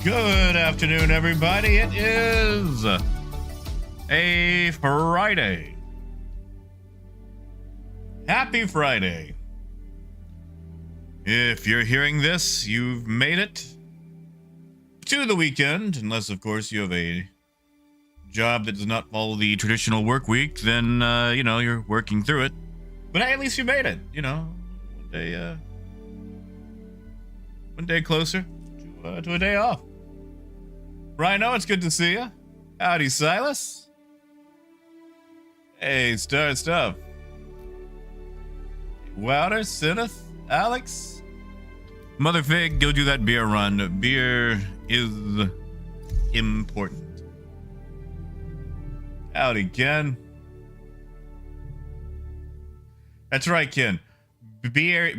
Good afternoon, everybody. It is a Friday. Happy Friday. If you're hearing this, you've made it to the weekend, unless, of course, you have a job that does not follow the traditional work week, then, you're working through it. But hey, at least you made it, one day closer to a day off. Rhino, it's good to see you. Howdy, Silas. Hey, Star Stuff. Wouter, Sinneth, Alex. Mother Fig, go do that beer run. Beer is important. Howdy, Ken. That's right, Ken. Beer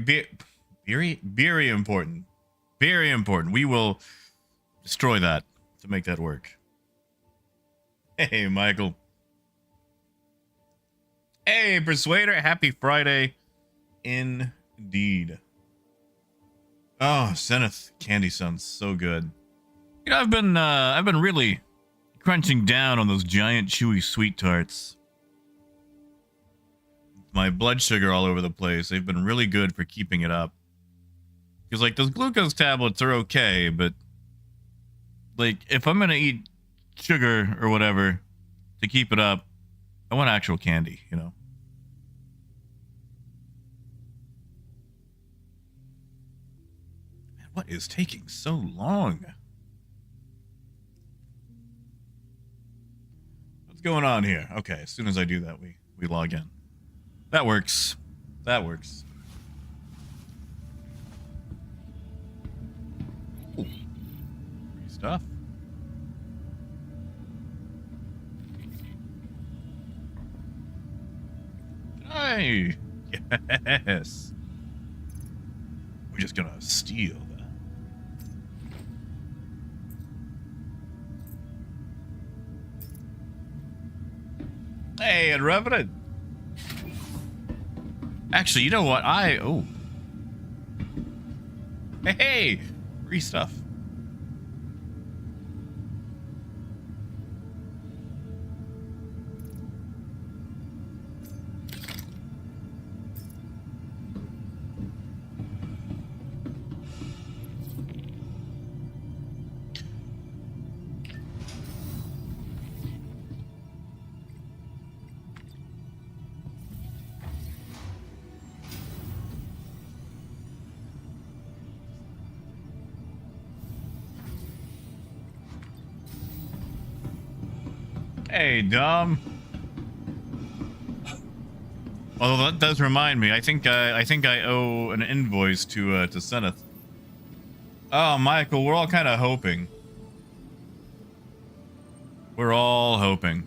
important. Very important. We will destroy that to make that work. Hey, Michael. Hey, Persuader. Happy Friday. Indeed. Oh, Zenith candy sounds so good. I've been really crunching down on those giant chewy sweet tarts. My blood sugar all over the place. They've been really good for keeping it up. Because, like, those glucose tablets are okay, but, like, if I'm gonna eat sugar or whatever to keep it up, I want actual candy, Man, what is taking so long? What's going on here? Okay, as soon as I do that, we log in. That works. That works. Ooh. Free stuff. Hey! Yes! We're just gonna steal that. Hey, and Revenant! Actually, you know what? Oh. Hey! Free stuff. Hey, Dom. Although that does remind me, I think I owe an invoice to Seneth. Oh, Michael, we're all kind of hoping. We're all hoping.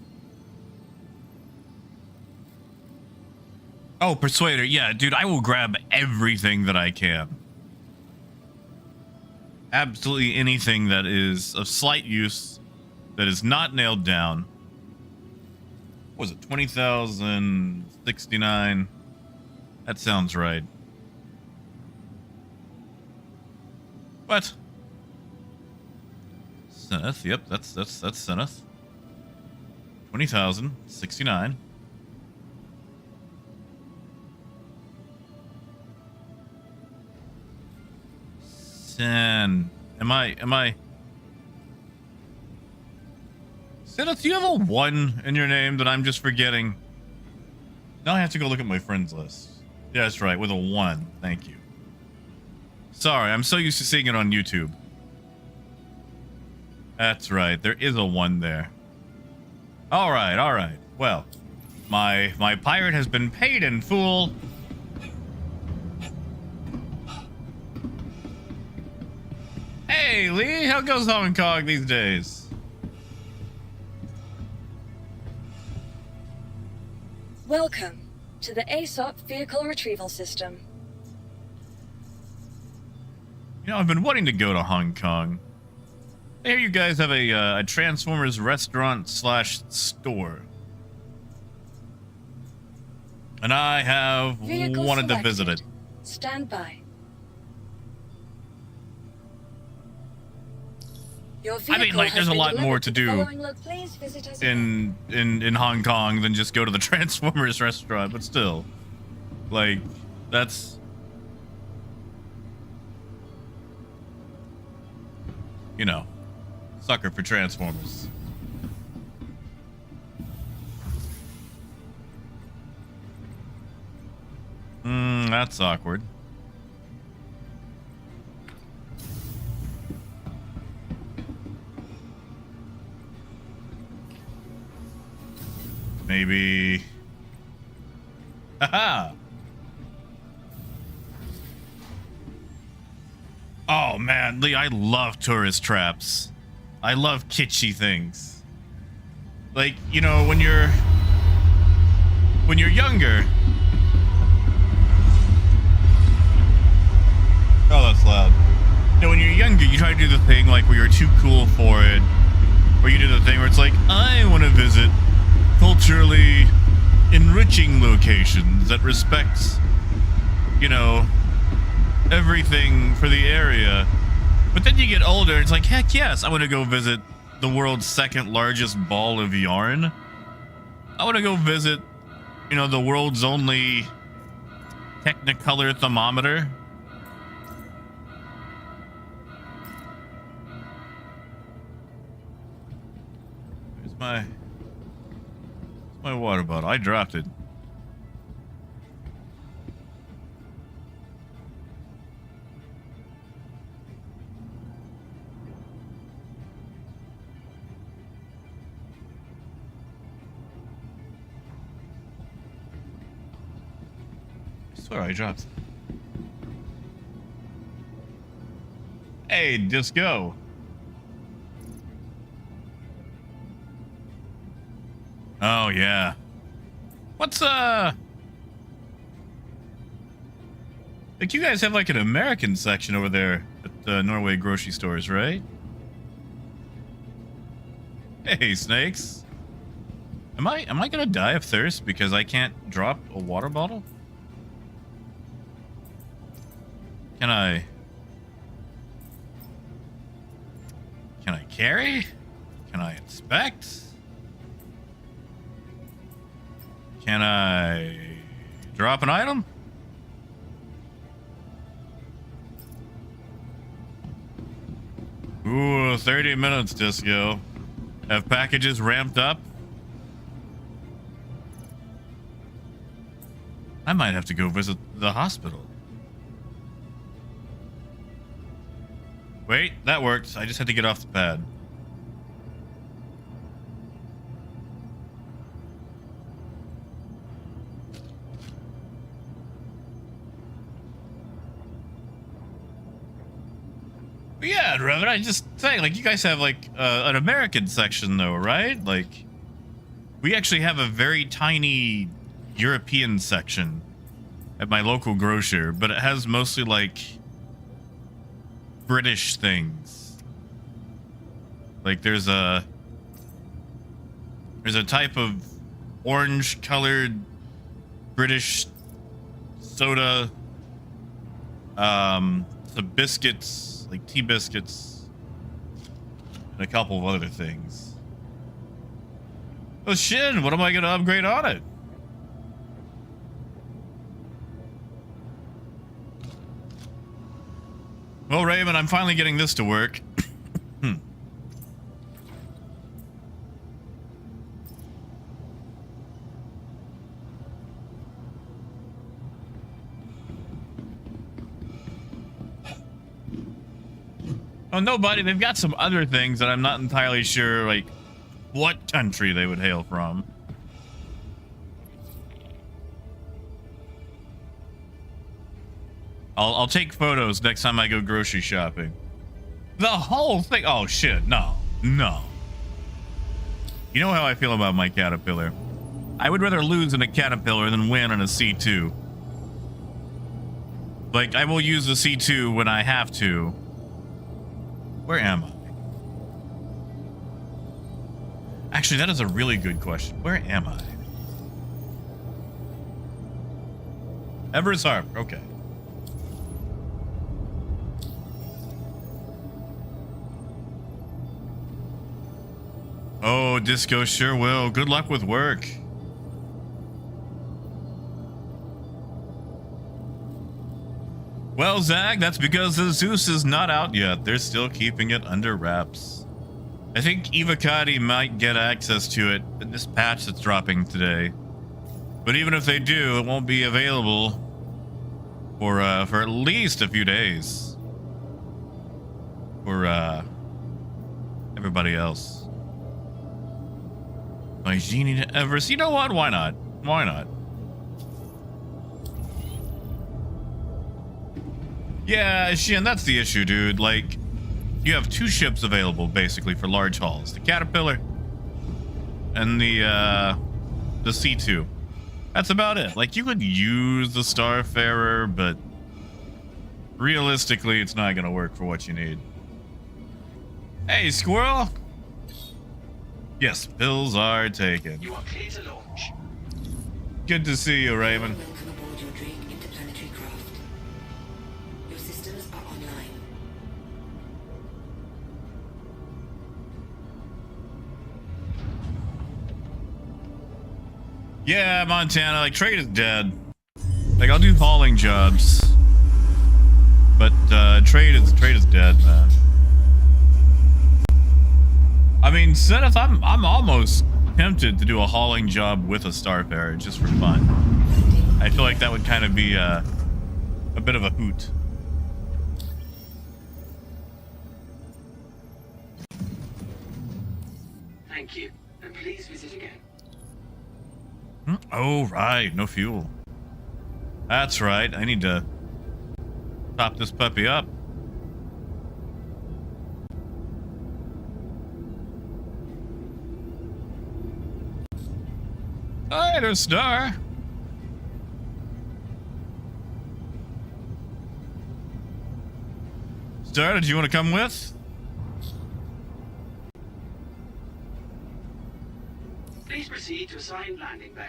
Oh, Persuader, yeah, dude, I will grab everything that I can. Absolutely anything that is of slight use, that is not nailed down. What was it, 20,069? That sounds right. What? Seneth, yep, that's Seneth. 20,069. Sen, am I? Seneth, do you have a 1 in your name that I'm just forgetting? Now I have to go look at my friends list. Yeah, that's right, with a 1. Thank you. Sorry, I'm so used to seeing it on YouTube. That's right, there is a 1 there. Alright. Well, my pirate has been paid in full. Hey, Lee, how goes Hong Kong these days? Welcome to the ASOP Vehicle Retrieval System. I've been wanting to go to Hong Kong. I hear you guys have a Transformers restaurant / store. And I have wanted to visit it. Stand by. Your I mean, vehicle like, has there's a been lot more delivered to the do following please visit us again. in Hong Kong than just go to the Transformers restaurant, but still, like, that's, you know, sucker for Transformers. That's awkward. Maybe. Haha. Oh man, Lee, I love tourist traps. I love kitschy things. Like, you know, when you're younger. Oh, that's loud. You know, when you're younger, you try to do the thing like where you're too cool for it. Or you do the thing where it's like, I want to visit culturally enriching locations that respects, you know, everything for the area. But then you get older, it's like, heck yes, I want to go visit the world's second largest ball of yarn. I want to go visit, you know, the world's only Technicolor thermometer. Where's my water bottle? I dropped it. I swear I dropped it. Hey, just go. Oh yeah. What's like, you guys have like an American section over there at the Norway grocery stores, right? Hey, snakes. Am I gonna die of thirst because I can't drop a water bottle? Can I carry? Can I inspect? Can I drop an item? Ooh, 30 minutes, Disco. Have packages ramped up? I might have to go visit the hospital. Wait, that worked. I just had to get off the pad. But yeah, Revan, I just saying, like, you guys have like an American section though, right? Like, we actually have a very tiny European section at my local grocer, but it has mostly like British things. Like there's a type of orange colored British soda, some biscuits, like tea biscuits, and a couple of other things. Oh shit, what am I gonna upgrade on it? Well, Raven, I'm finally getting this to work. Oh, nobody. They've got some other things that I'm not entirely sure, like, what country they would hail from. I'll take photos next time I go grocery shopping. The whole thing. Oh shit, no. You know how I feel about my Caterpillar. I would rather lose in a Caterpillar than win on a C2. Like, I will use the C2 when I have to. Where am I? Actually, that is a really good question. Where am I? Everest Harbor. Okay. Oh, Disco sure will. Good luck with work. Well, Zag, that's because the Zeus is not out yet. They're still keeping it under wraps. I think Evocati might get access to it in this patch that's dropping today. But even if they do, it won't be available for at least a few days. For everybody else. My genie Everest. You know what? Why not? Why not? Yeah, Shin, that's the issue, dude. Like, you have two ships available basically for large hauls: the Caterpillar and the C2. That's about it. Like, you could use the Starfarer, but realistically, it's not gonna work for what you need. Hey, Squirrel. Yes, pills are taken. You are clear to launch. Good to see you, Raymond. Welcome aboard your Drake interplanetary craft. Your systems are online. Yeah, Montana, like, trade is dead. Like, I'll do hauling jobs. But trade is dead, man. I mean, Zenith, I'm almost tempted to do a hauling job with a Starfarer just for fun. I feel like that would kind of be a bit of a hoot. Thank you, and please visit again. Oh, right, no fuel. That's right, I need to top this puppy up. Hi there, Star. Star, did you want to come with? Please proceed to assigned landing bay.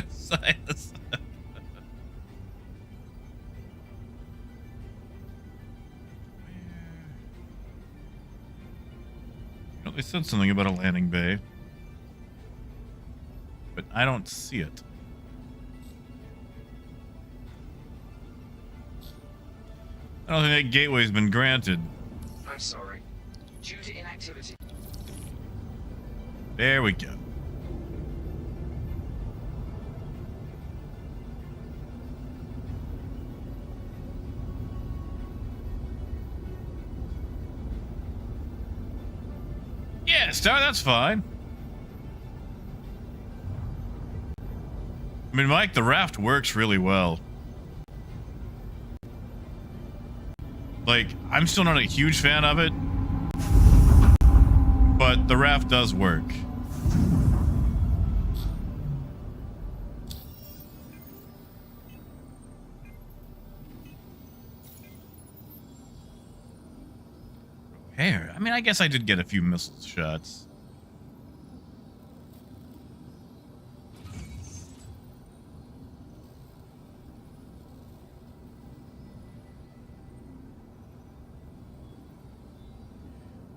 Silas. Well, they said something about a landing bay, but I don't see it. I don't think that gateway's been granted. I'm sorry. Due to inactivity. There we go. Yeah, Star, that's fine. I mean, Mike, the raft works really well. Like, I'm still not a huge fan of it, but the raft does work. Hair. I mean, I guess I did get a few missile shots.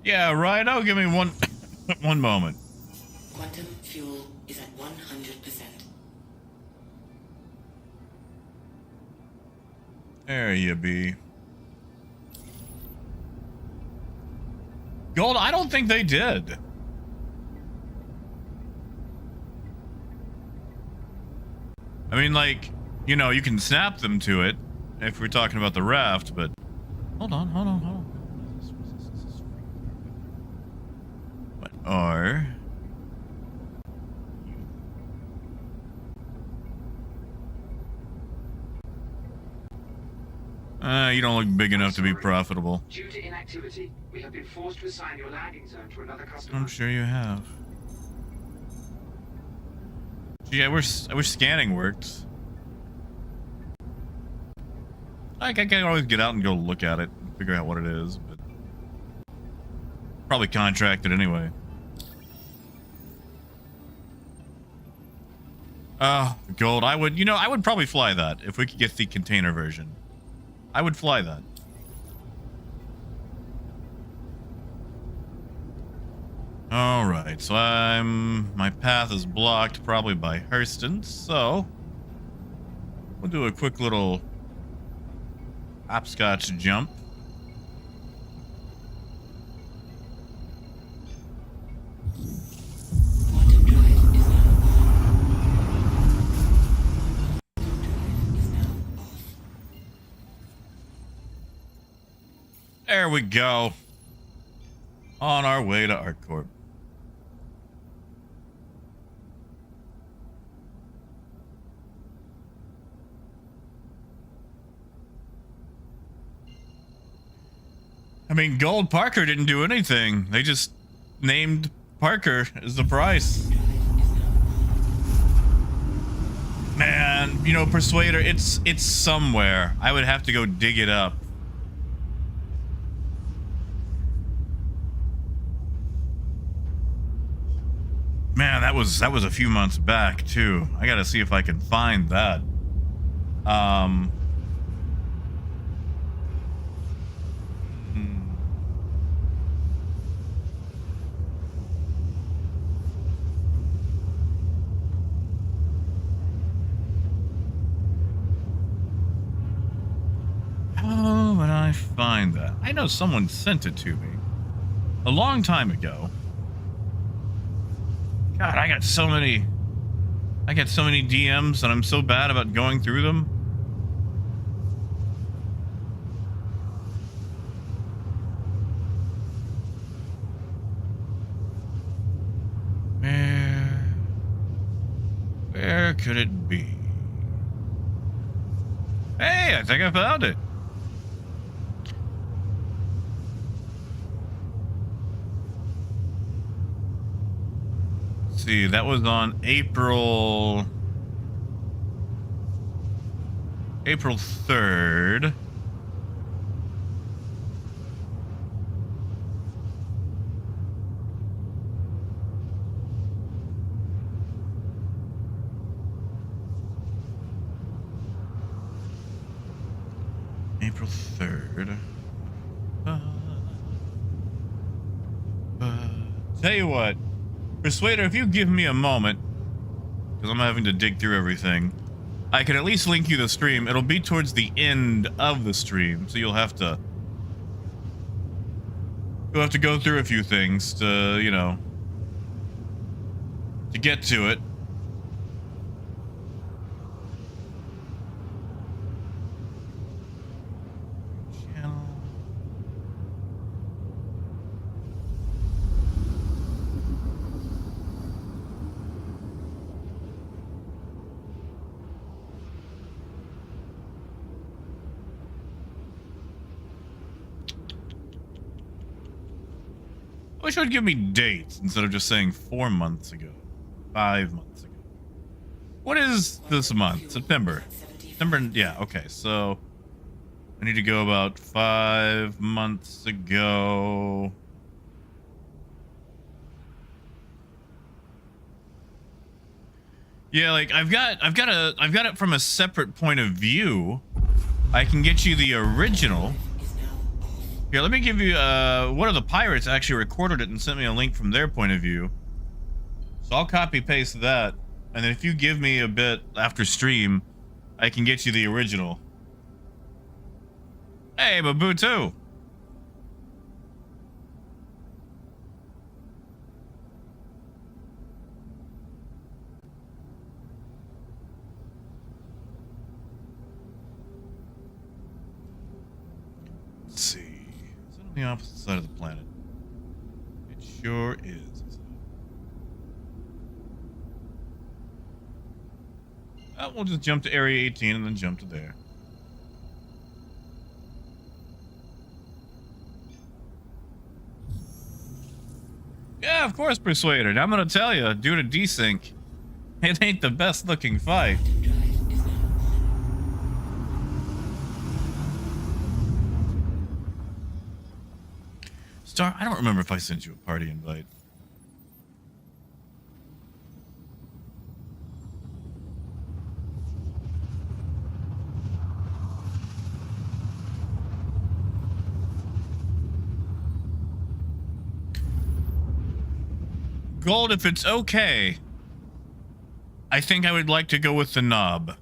Yeah, right. Oh, give me one one moment. Quantum fuel is at 100%. There you be. Gold, I don't think they did. I mean, like, you know, you can snap them to it if we're talking about the raft, but hold on. What are you don't look big enough to be profitable. Due to inactivity, we have been forced to assign your landing zone to another customer. I'm sure you have. Gee, I wish scanning worked. Like, I can always get out and go look at it and figure out what it is, but probably contracted anyway. Gold, I would probably fly that if we could get the container version. I would fly that. All right, so my path is blocked probably by Hurston, so we'll do a quick little hopscotch jump. Quantum drive is now off. There we go. On our way to ArcCorp. I mean, Gold Parker didn't do anything. They just named Parker as the price. Man, you know, Persuader, it's somewhere. I would have to go dig it up. Man, that was a few months back too. I gotta see if I can find that. How would I find that? I know someone sent it to me a long time ago. God, I got so many DMs and I'm so bad about going through them. Where could it be? Hey, I think I found it. Let's see, that was on April 3rd. April 3rd. Tell you what, Persuader, if you give me a moment, because I'm having to dig through everything, I can at least link you the stream. It'll be towards the end of the stream, so you'll have to go through a few things to, you know, to get to it. I wish it would give me dates instead of just saying 4 months ago, 5 months ago. What is this month? September. September, yeah, okay, so I need to go about 5 months ago. Yeah, like I've got it from a separate point of view. I can get you the original. Here, let me give you, one of the pirates actually recorded it and sent me a link from their point of view. So I'll copy paste that, and then if you give me a bit after stream, I can get you the original. Hey, Mabutu! Let's see. On the opposite side of the planet. It sure is. We'll just jump to Area 18 and then jump to there. Yeah, of course, Persuader. I'm gonna tell you, due to desync, it ain't the best looking fight. Star, I don't remember if I sent you a party invite. Gold, if it's okay, I think I would like to go with the knob.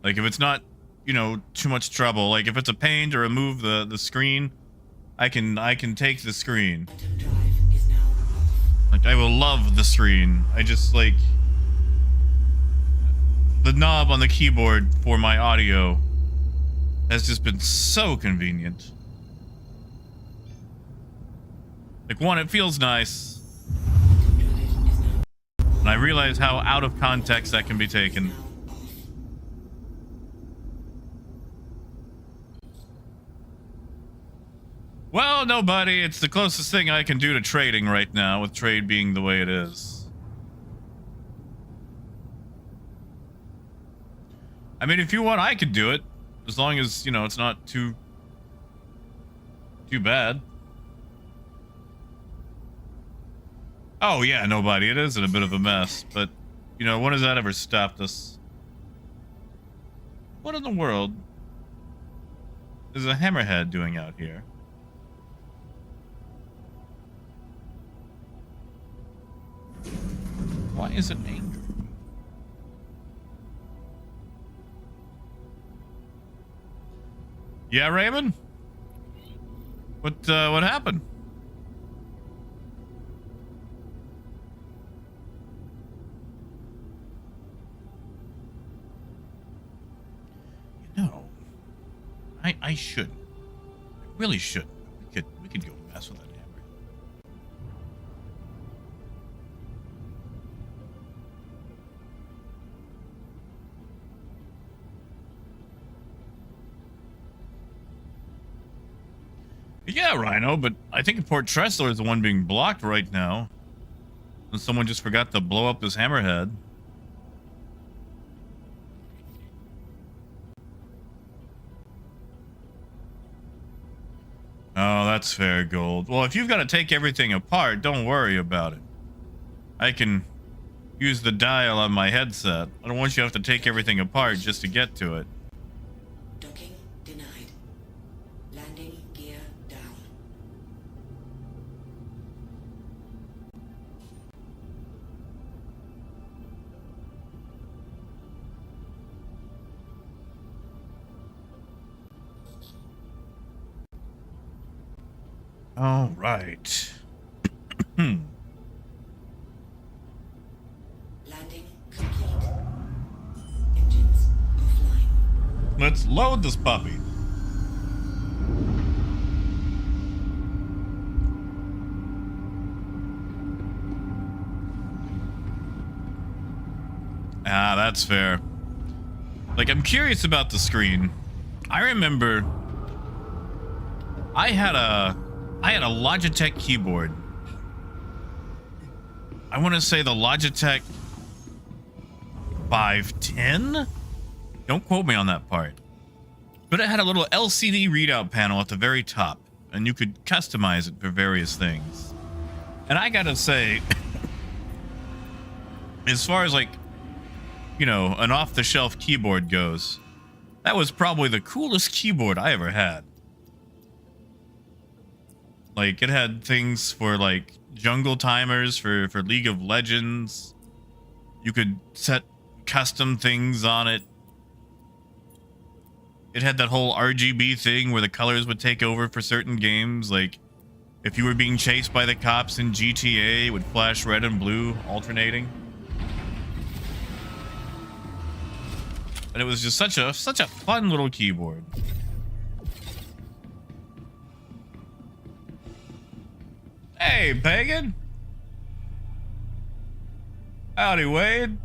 Like, if it's not, you know, too much trouble. Like, if it's a pain to remove the screen, I can take the screen. Quantum drive is now off. Like, I will love the screen. I just, like... The knob on the keyboard for my audio has just been so convenient. Like, one, it feels nice. Quantum drive is now And I realize how out of context that can be taken. now off. Well, nobody. It's the closest thing I can do to trading right now, with trade being the way it is. I mean, if you want, I could do it. As long as, you know, it's not too bad. Oh, yeah, nobody. It is in a bit of a mess. But, you know, when has that ever stopped us? What in the world is a hammerhead doing out here? Why is it angry? Yeah, Raymond? What happened? You know, I shouldn't. I really shouldn't. We could go mess with that hammer. Yeah, Rhino, but I think Port Tressler is the one being blocked right now. And someone just forgot to blow up this hammerhead. Oh, that's fair, Gold. Well, if you've got to take everything apart, don't worry about it. I can use the dial on my headset. I don't want you to have to take everything apart just to get to it. Docking denied. Landing gear down. All right. Landing complete. Engines offline. Let's load this puppy. Ah, that's fair. Like, I'm curious about the screen. I remember I had a Logitech keyboard. I want to say the Logitech 510? Don't quote me on that part. But it had a little LCD readout panel at the very top, and you could customize it for various things. And I gotta say, as far as, like, you know, an off-the-shelf keyboard goes, that was probably the coolest keyboard I ever had. Like, it had things for, like, jungle timers for League of Legends. You could set custom things on it. It had that whole RGB thing where the colors would take over for certain games. Like, if you were being chased by the cops in GTA, it would flash red and blue, alternating. And it was just such a fun little keyboard. Hey, Pagan. Howdy, Wade.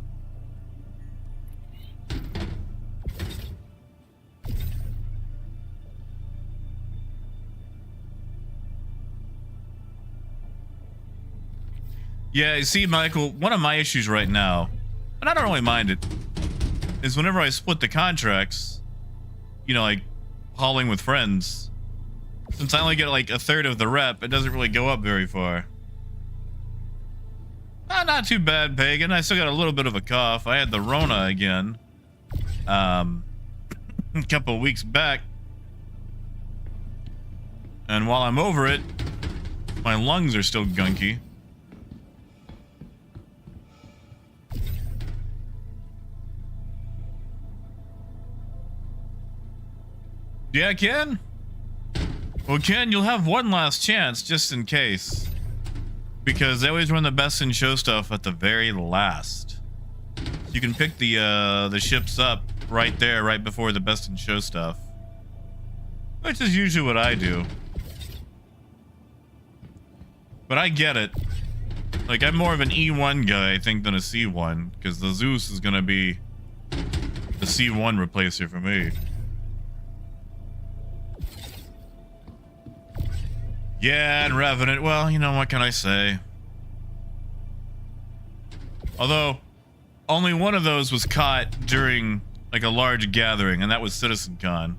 Yeah, you see, Michael, one of my issues right now, and I don't really mind it, is whenever I split the contracts, you know, like hauling with friends, since I only get like a third of the rep, it doesn't really go up very far. Not too bad, Pagan. I still got a little bit of a cough. I had the Rona again. A couple of weeks back. And while I'm over it, My lungs are still gunky. Yeah, Ken? Well, Ken, you'll have one last chance just in case. Because they always run the best in show stuff at the very last. You can pick the ships up right there, right before the best in show stuff. Which is usually what I do. But I get it. Like, I'm more of an E1 guy, I think, than a C1. Because the Zeus is gonna be the C1 replacer for me. Yeah, and Revenant. Well, you know, what can I say? Although, only one of those was caught during, like, a large gathering, and that was CitizenCon.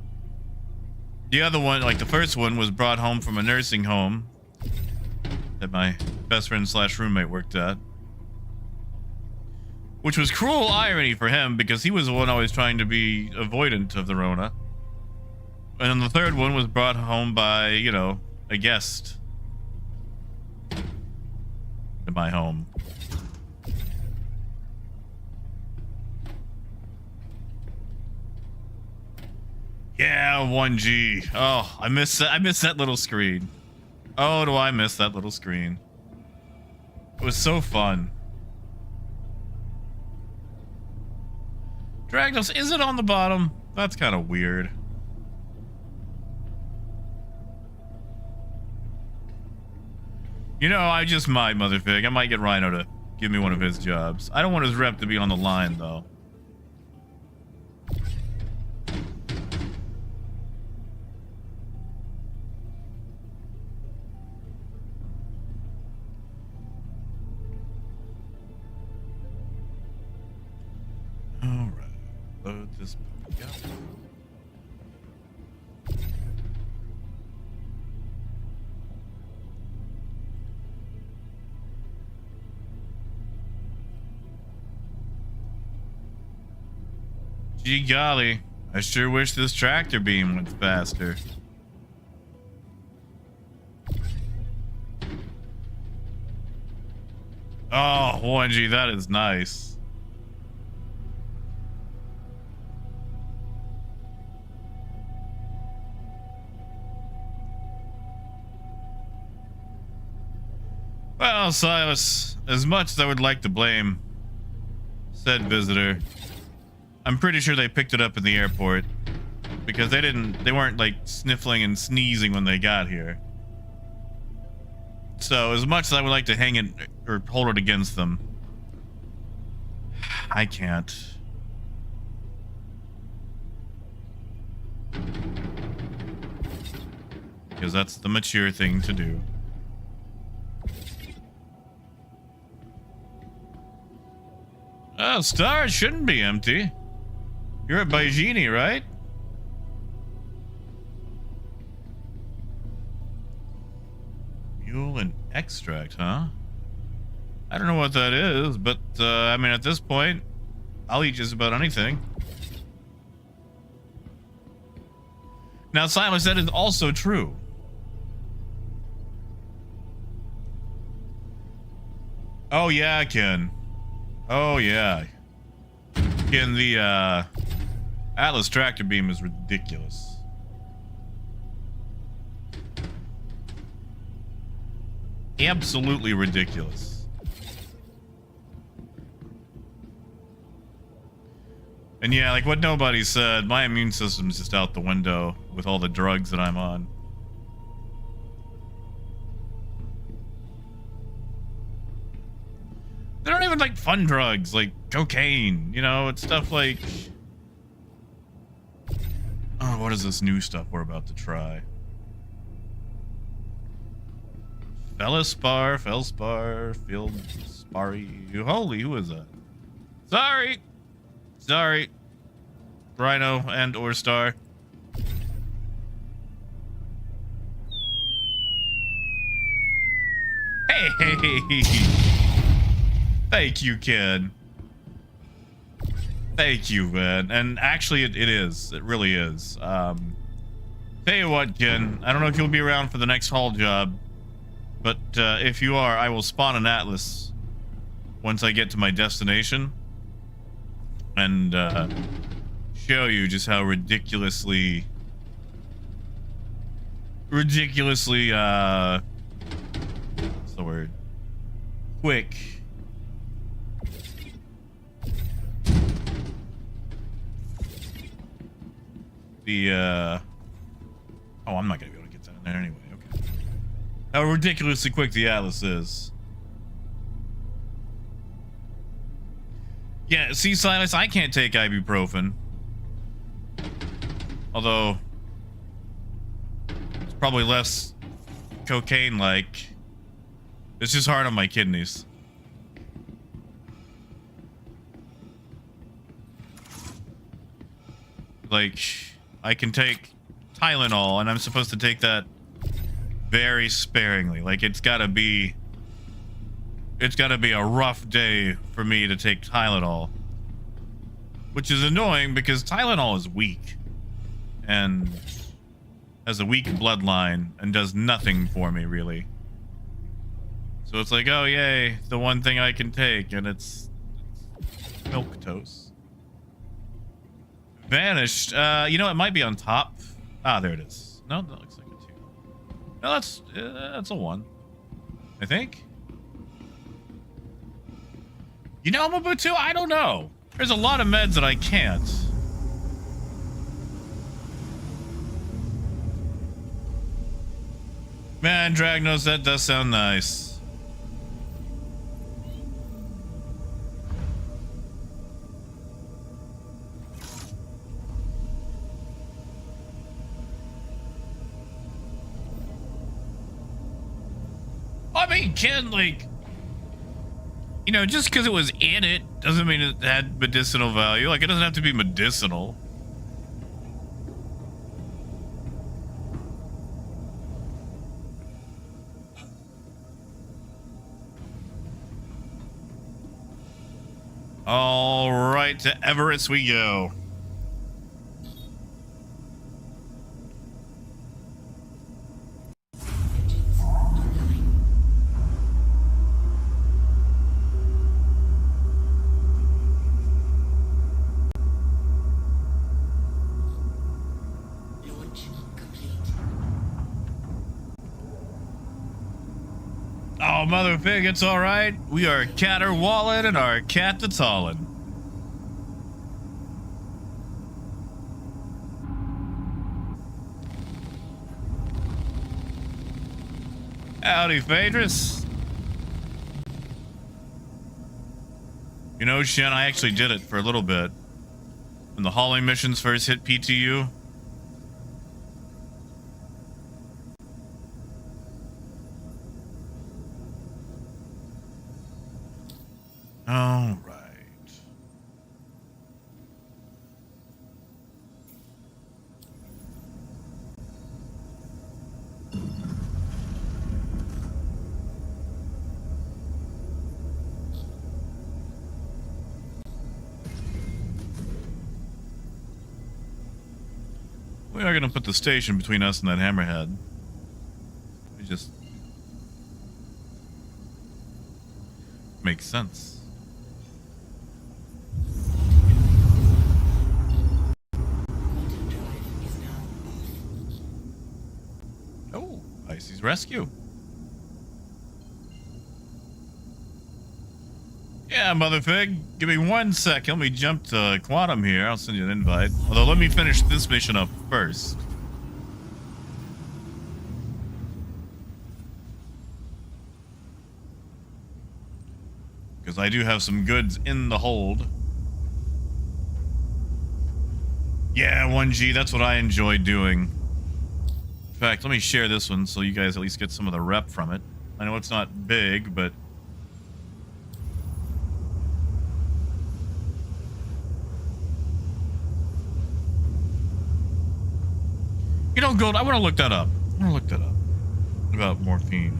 The other one, like the first one, was brought home from a nursing home that my best friend / roommate worked at. Which was cruel irony for him, because he was the one always trying to be avoidant of the Rona. And then the third one was brought home by, you know, a guest to my home. Yeah, 1G. Oh, I miss that little screen. Oh, do I miss that little screen. It was so fun. Dragnos, is it on the bottom? That's kind of weird. You know, I just might, Motherfig. I might get Rhino to give me one of his jobs. I don't want his rep to be on the line, though. Alright. Load this puppy up. Gee golly, I sure wish this tractor beam went faster. Oh, 1G, that is nice. Well, Silas, as much as I would like to blame said visitor, I'm pretty sure they picked it up in the airport because they weren't like sniffling and sneezing when they got here. So as much as I would like to hang it or hold it against them, I can't. Because that's the mature thing to do. Oh, Star shouldn't be empty. You're at Baijini, right? Mule and extract, huh? I don't know what that is, but, I mean, at this point, I'll eat just about anything. Now, Silas, that is also true. Oh, yeah, Ken. Oh, yeah. Ken, the, Atlas tractor beam is ridiculous. Absolutely ridiculous. And yeah, like what nobody said, my immune system's just out the window with all the drugs that I'm on. They're not even like fun drugs, like cocaine, you know, it's stuff like... Oh, what is this new stuff we're about to try? Felspar, Fieldspari. Holy, who is that? Sorry. Rhino and or Star. Hey! Thank you, kid. Thank you, man. And actually, it is. It really is. Tell you what, Ken. I don't know if you'll be around for the next haul job. But if you are, I will spawn an atlas once I get to my destination and show you just how ridiculously what's the word? Quick. Oh, I'm not gonna be able to get that in there anyway. Okay. How ridiculously quick the atlas is. Yeah, see, Silas, I can't take ibuprofen. Although it's probably less cocaine-like. It's just hard on my kidneys. Like, I can take Tylenol, and I'm supposed to take that very sparingly. Like, it's gotta be a rough day for me to take Tylenol. Which is annoying because Tylenol is weak. And has a weak bloodline and does nothing for me, really. So it's like, oh yay, the one thing I can take, and it's milk toast. Vanished. You know, it might be on top. Ah, there it is. No, that looks like a 2. No, that's a 1. I think. You know, Mabutu, I don't know. There's a lot of meds that I can't. Man, Dragnos, that does sound nice. I mean, Ken, like, you know, just because it was in it doesn't mean it had medicinal value. Like, it doesn't have to be medicinal. All right, to Everest we go. Oh, mother pig, it's all right. We are caterwauling and our cat that's hauling. Howdy, Phaedrus. You know, Shen, I actually did it for a little bit. When the hauling missions first hit PTU. All right. We are going to put the station between us and that hammerhead. It just makes sense. Oh, Icy's rescue. Yeah, mother fig. Give me 1 sec. Let me jump to Quantum here. I'll send you an invite. Although, let me finish this mission up first. Because I do have some goods in the hold. Yeah, 1G. That's what I enjoy doing. In fact, let me share this one so you guys at least get some of the rep from it. I know it's not big, but... You know, Gold, I want to look that up. About morphine.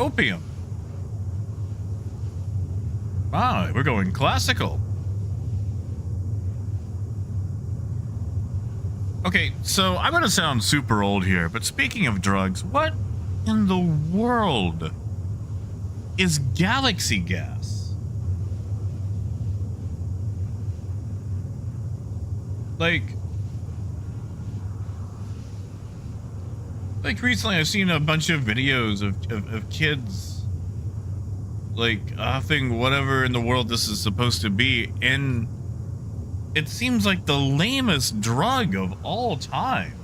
opium. Wow, we're going classical. Okay, so I'm gonna sound super old here, but speaking of drugs, what in the world is galaxy gas? Like recently I've seen a bunch of videos of kids like huffing whatever in the world this is supposed to be, and it seems like the lamest drug of all time.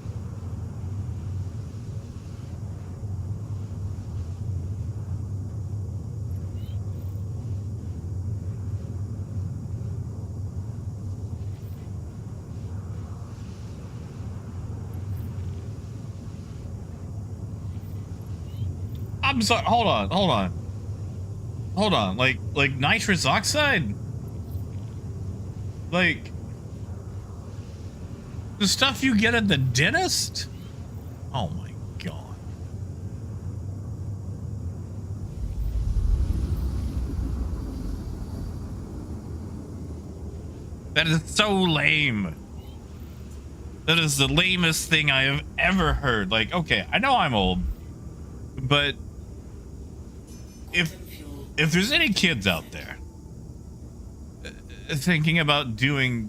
I'm sorry, hold on. Like nitrous oxide? Like the stuff you get at the dentist? Oh my god. That is so lame. That is the lamest thing I have ever heard. Like, okay, I know I'm old, but if there's any kids out there thinking about doing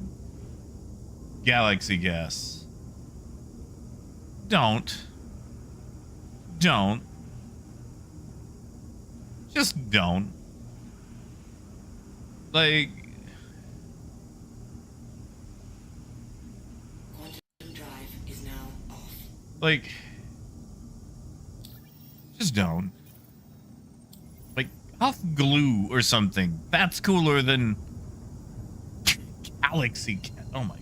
galaxy gas, don't. Just don't. Like, Quantum drive is now off. like, just don't. Like, huff glue or something. That's cooler than galaxy gas. Oh my god.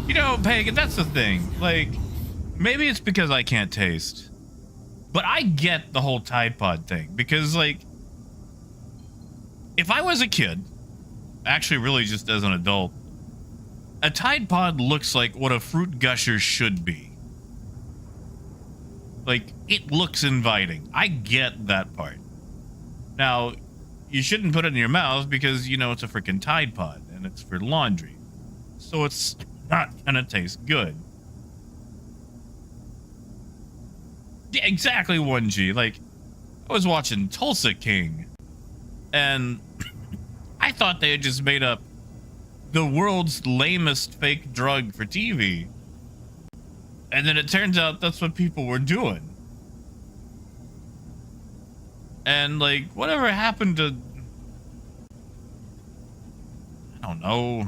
You know, Pagan, that's the thing. Like, maybe it's because I can't taste, but I get the whole Tide Pod thing. Because, like, if I was a kid, actually really just as an adult, a Tide Pod looks like what a fruit gusher should be. Like, it looks inviting. I get that part. Now, you shouldn't put it in your mouth because, you know, it's a freaking Tide Pod and it's for laundry. So it's not gonna taste good. Yeah, exactly, 1G. Like, I was watching Tulsa King, and I thought they had just made up the world's lamest fake drug for TV. And then it turns out that's what people were doing. And, like, whatever happened to... I don't know. I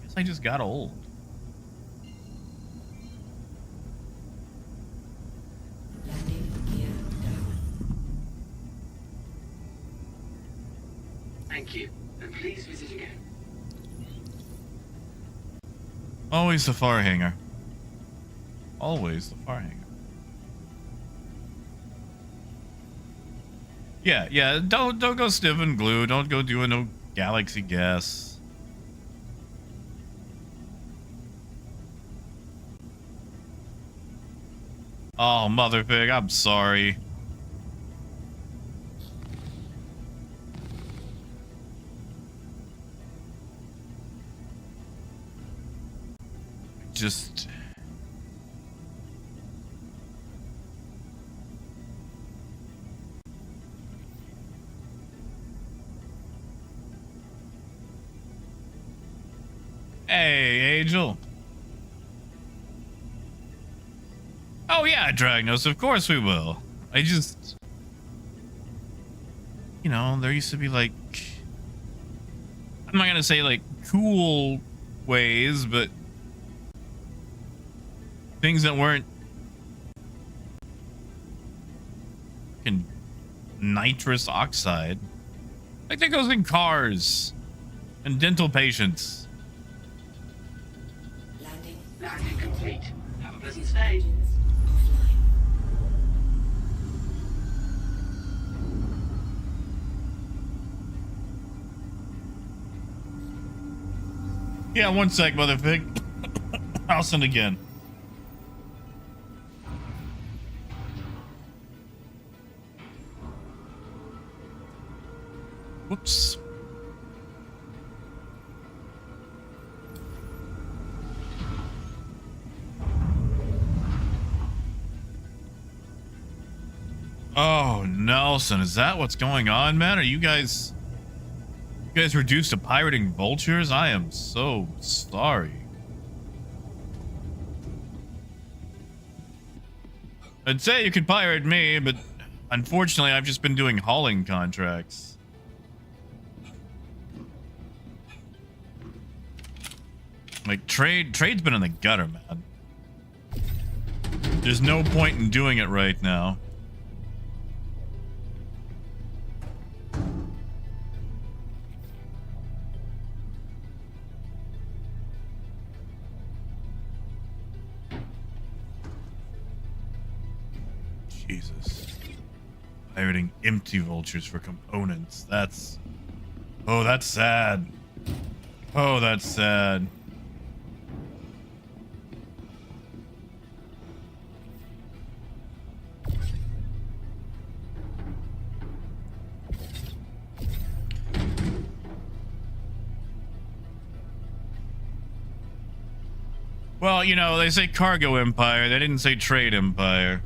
guess I just got old. Landing gear down. Thank you, and please visit again. Always the far hanger. Always the far hanger. Yeah, don't go sniffing glue. Don't go doing no galaxy gas. Oh, motherpig, I'm sorry. Just... Hey, Angel. Oh yeah, Dragnos, of course we will. I just... You know, there used to be like... I'm not gonna say like cool ways, but... things that weren't... fucking nitrous oxide. Like that goes in cars. And dental patients. Landing complete. Have a pleasant stay. Engines offline. Yeah, one sec, motherfucker. I'll send again. Whoops. Oh, Nelson, is that what's going on, man? Are you guys reduced to pirating vultures? I am so sorry. I'd say you could pirate me, but unfortunately I've just been doing hauling contracts. Like, trade's been in the gutter, man. There's no point in doing it right now. Jesus. Pirating empty vultures for components. That's... Oh, that's sad. Oh, that's sad. Well, you know, they say cargo empire. They didn't say trade empire.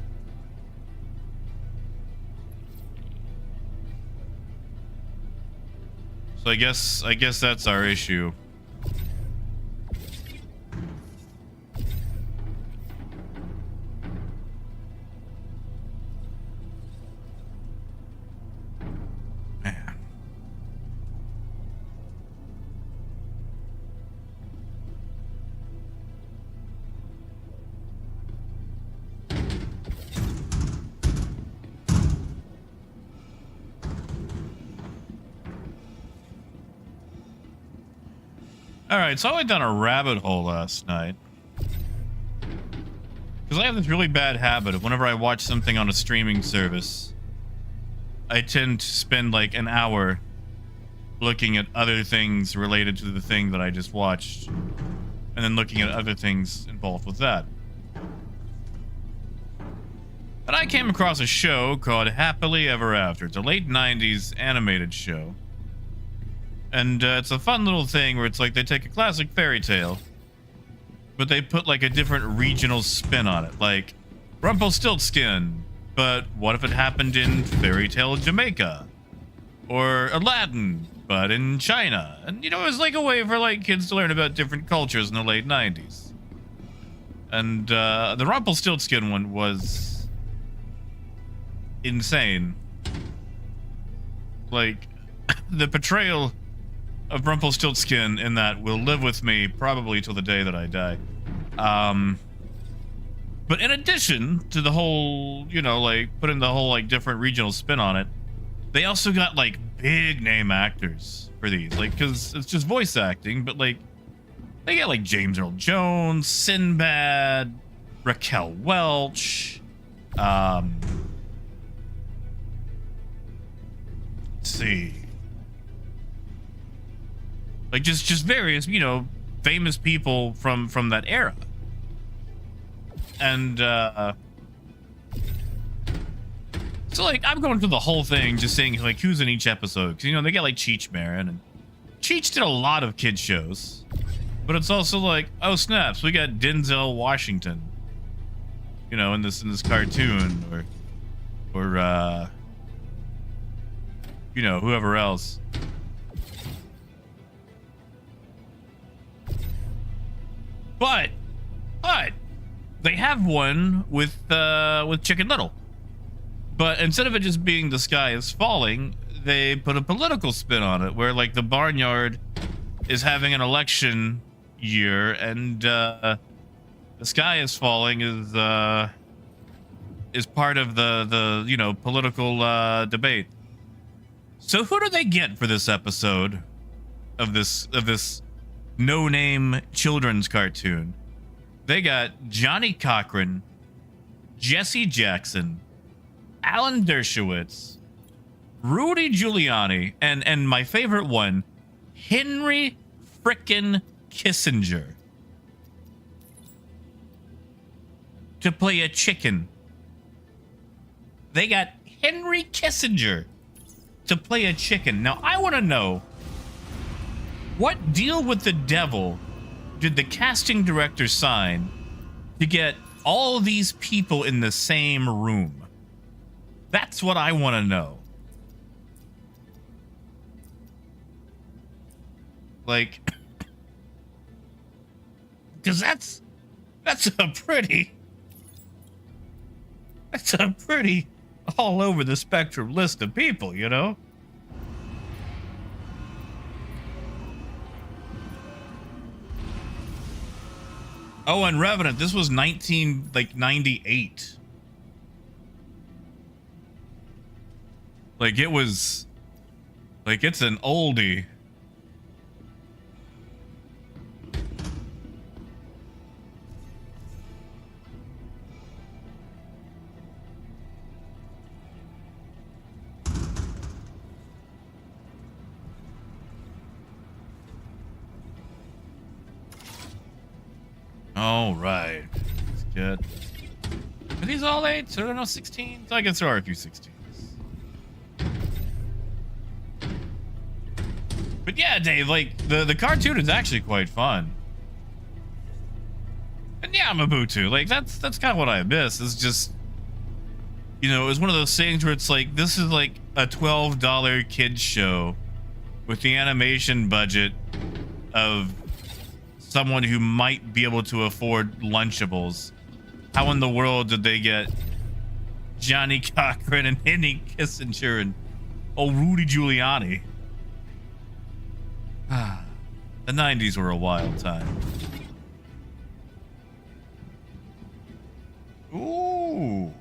So I guess that's our issue. Man. Alright, so I went down a rabbit hole last night. Because I have this really bad habit of whenever I watch something on a streaming service, I tend to spend like an hour looking at other things related to the thing that I just watched, and then looking at other things involved with that. But I came across a show called Happily Ever After. It's a late 90s animated show. And it's a fun little thing where it's like they take a classic fairy tale, but they put like a different regional spin on it. Like Rumpelstiltskin, but what if it happened in fairy tale Jamaica? Or Aladdin, but in China. And you know, it was like a way for like kids to learn about different cultures in the late 90s. And the Rumpelstiltskin one was insane. Like the portrayal of Rumpelstiltskin in that will live with me probably till the day that I die. But in addition to the whole, you know, like putting the whole like different regional spin on it, they also got like big name actors for these, like, because it's just voice acting, but like they get like James Earl Jones, Sinbad, Raquel Welch, let's see, like just various, you know, famous people from that era. And so like I'm going through the whole thing just seeing like who's in each episode, because you know they get like Cheech Marin, and Cheech did a lot of kid shows, but it's also like, oh snaps, we got Denzel Washington, you know, in this cartoon, or you know, whoever else. But they have one with Chicken Little. But instead of it just being The Sky Is Falling, they put a political spin on it, where like the Barnyard is having an election year, and The Sky Is Falling is part of the you know, political debate. So who do they get for this episode of this no-name children's cartoon? They got Johnny Cochran, Jesse Jackson, Alan Dershowitz, Rudy Giuliani, and my favorite one, Henry frickin' Kissinger to play a chicken. They got Henry Kissinger to play a chicken. Now, I want to know, what deal with the devil did the casting director sign to get all these people in the same room? That's what I want to know. Like, because that's a pretty all over the spectrum list of people, you know? Oh, and Revenant, this was 98. Like, it was, like, it's an oldie. All right. Let's get... Are these all 8s? I don't know, 16s? I guess there are a few 16s. But yeah, Dave, like, the cartoon is actually quite fun. And yeah, Mabutu, like, that's kind of what I miss. It's just, you know, it was one of those things where it's like, this is like a $12 kids show with the animation budget of someone who might be able to afford Lunchables. How in the world did they get Johnny Cochran and Henry Kissinger and Rudy Giuliani? The 90s were a wild time. Ooh.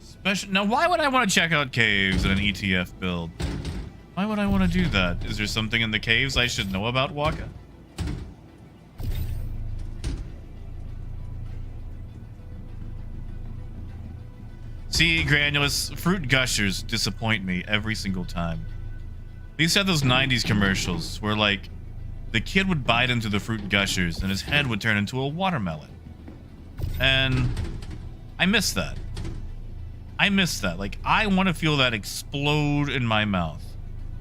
Special. Now, why would I want to check out caves in an ETF build? Why would I want to do that? Is there something in the caves I should know about, Waka? See, Granulous, fruit gushers disappoint me every single time. They used to have those 90s commercials where, like, the kid would bite into the fruit gushers and his head would turn into a watermelon. And I miss that. I miss that. Like, I want to feel that explode in my mouth.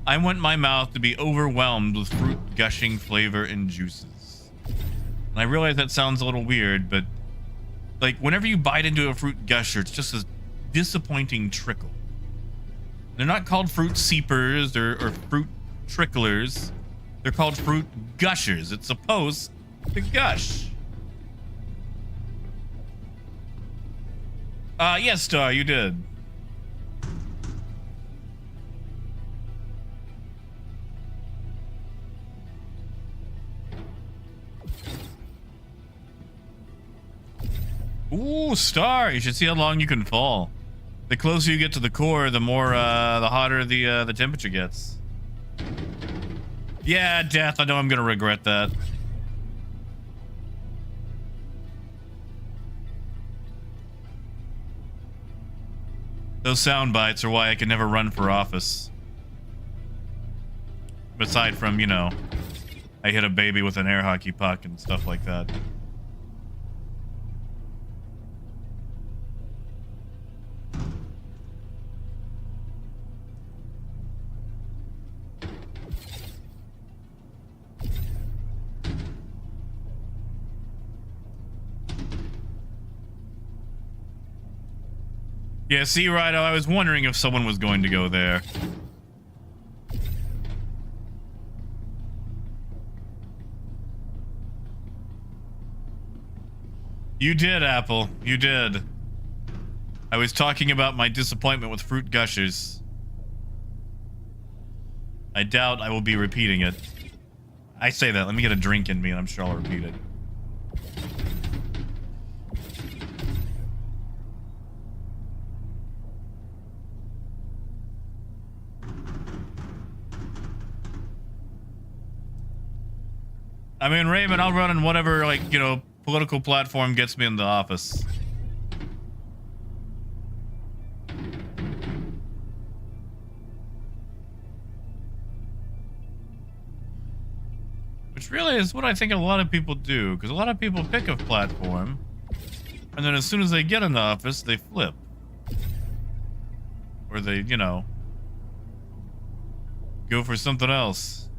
I want my mouth to be overwhelmed with fruit gushing flavor and juices. And I realize that sounds a little weird, but, like, whenever you bite into a fruit gusher, it's just a disappointing trickle. They're not called fruit seepers or fruit tricklers. They're called fruit gushers. It's supposed to gush. Yes, Star, you did. Ooh, Star, you should see how long you can fall. The closer you get to the core, the more, the hotter the temperature gets. Yeah, Death, I know I'm gonna regret that. Those sound bites are why I can never run for office. Aside from, you know, I hit a baby with an air hockey puck and stuff like that. Yeah, see, Rido, I was wondering if someone was going to go there. You did, Apple. You did. I was talking about my disappointment with fruit gushers. I doubt I will be repeating it. I say that. Let me get a drink in me and I'm sure I'll repeat it. I mean, Raymond, I'll run on whatever, like, you know, political platform gets me in the office. I Which really is what I think a lot of people do, because a lot of people pick a platform, and then as soon as they get in the office, they flip. Or they, you know, go for something else.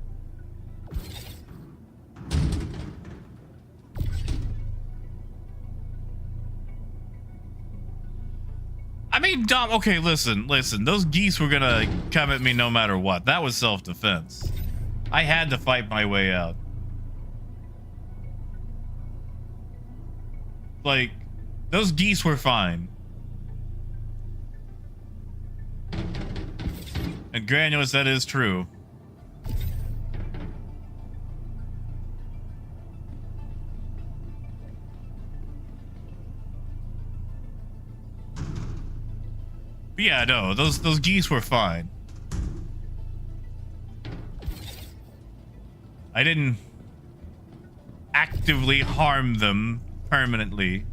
I mean, Dom, okay, listen. Those geese were gonna come at me no matter what. That was self-defense. I had to fight my way out. Like, those geese were fine. And Granulus, that is true. But yeah, no, those geese were fine. I didn't actively harm them permanently.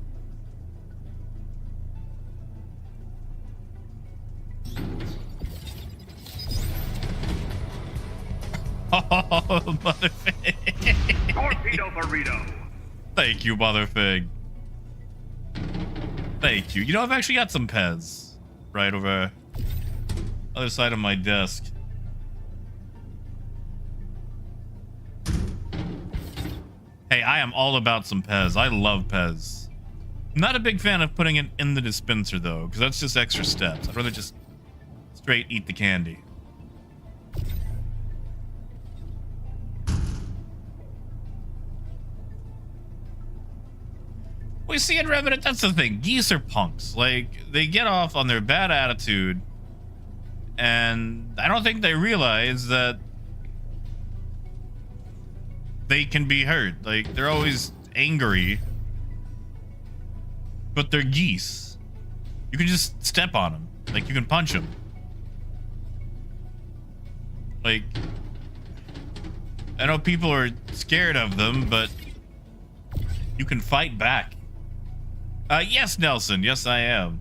Oh, Motherfig. Torpedo burrito. Thank you, Motherfig. Thank you. You know, I've actually got some Pez right over other side of my desk. Hey, I am all about some Pez. I love Pez. Not a big fan of putting it in the dispenser, though, because that's just extra steps. I'd rather just straight eat the candy. We see in Revenant, that's the thing. Geese are punks. Like, they get off on their bad attitude, and I don't think they realize that they can be hurt. Like, they're always angry, but they're geese. You can just step on them. Like, you can punch them. Like, I know people are scared of them, but you can fight back. Yes, Nelson. Yes, I am.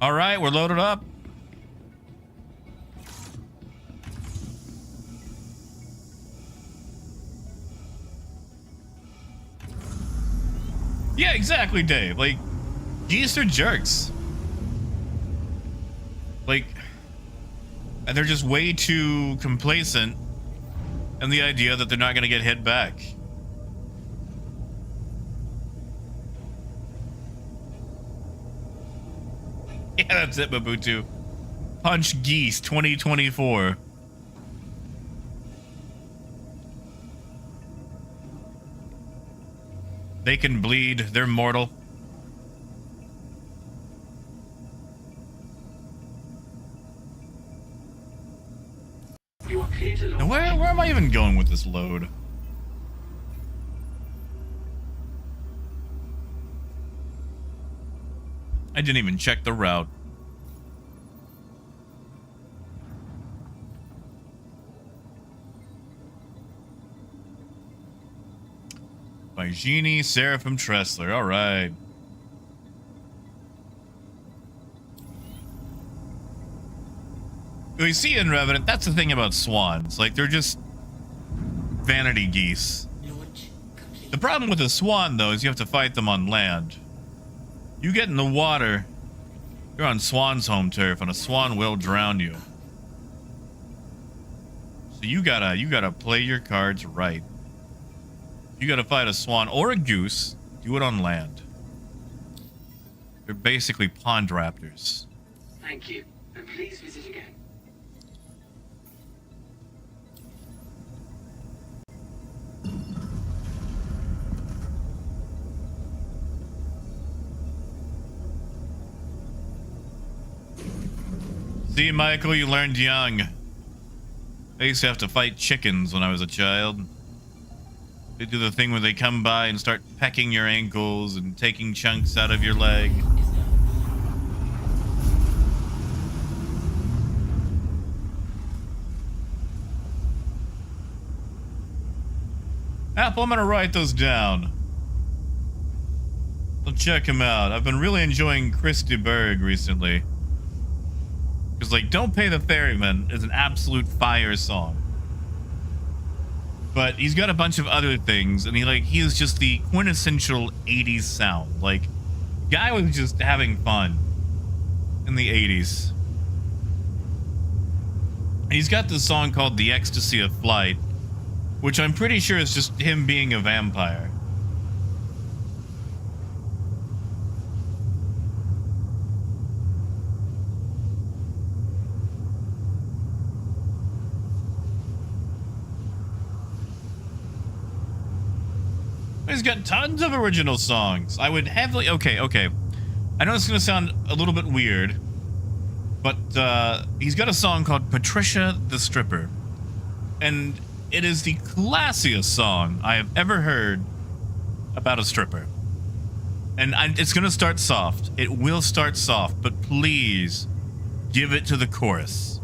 All right, we're loaded up. Yeah, exactly, Dave. Like, geese are jerks. Like, and they're just way too complacent in the idea that they're not going to get hit back. Yeah, that's it, Mabutu. Punch Geese 2024. They can bleed. They're mortal. You are clear to Now, launch. where am I even going with this load? I didn't even check the route. By Genie Seraphim Tressler. All right. We see in Revenant, that's the thing about swans. Like, they're just vanity geese. Launch complete. The problem with a swan, though, is you have to fight them on land. You get in the water, you're on swan's home turf, and a swan will drown you. So you gotta play your cards right. You gotta fight a swan or a goose, do it on land. They're basically pond raptors. Thank you, and please visit again. See, Michael, you learned young. I used to have to fight chickens when I was a child. They do the thing where they come by and start pecking your ankles and taking chunks out of your leg. Apple, I'm gonna write those down. I'll check him out. I've been really enjoying Christy Berg recently. Because, like, Don't Pay the Ferryman is an absolute fire song. But he's got a bunch of other things, and he is just the quintessential 80s sound. Like, guy was just having fun in the 80s. And he's got this song called The Ecstasy of Flight, which I'm pretty sure is just him being a vampire. He's got tons of original songs. I would heavily... Okay. I know it's going to sound a little bit weird, but he's got a song called Patricia the Stripper. And it is the classiest song I have ever heard about a stripper. And it's going to start soft. It will start soft, but please give it to the chorus.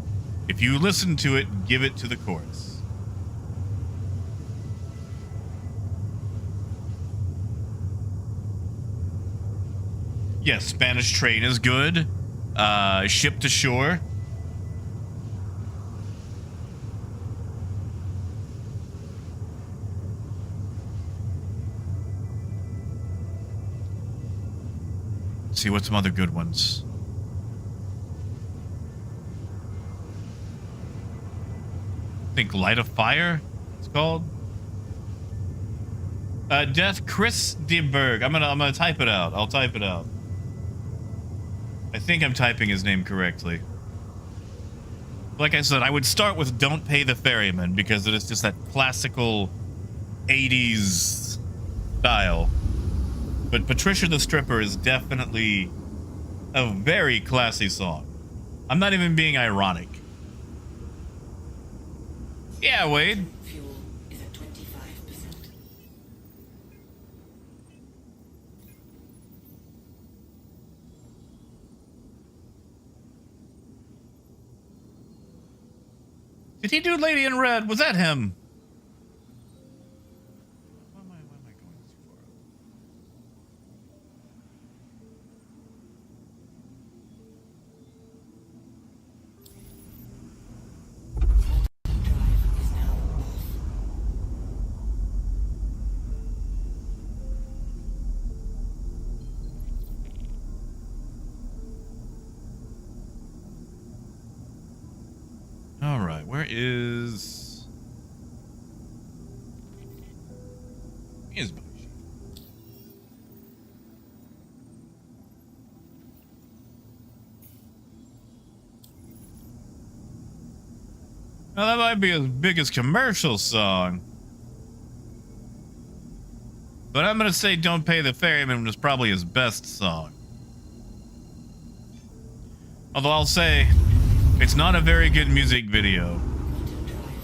If you listen to it, give it to the chorus. Yes, Spanish Train is good. Ship to Shore. Let's see what's some other good ones. I think Light of Fire, it's called. Death Chris de Berg. I'm gonna type it out. I'll type it out. I think I'm typing his name correctly. Like I said, I would start with Don't Pay the Ferryman because it is just that classical 80s style. But Patricia the Stripper is definitely a very classy song. I'm not even being ironic. Yeah, Wade. Fuel is at 25%. Did he do Lady in Red? Was that him? Why am I going this far? Drive is now off. All right, where is Boshi? Now that might be his biggest commercial song, but I'm gonna say "Don't Pay the Ferryman" was probably his best song. Although I'll say it's not a very good music video,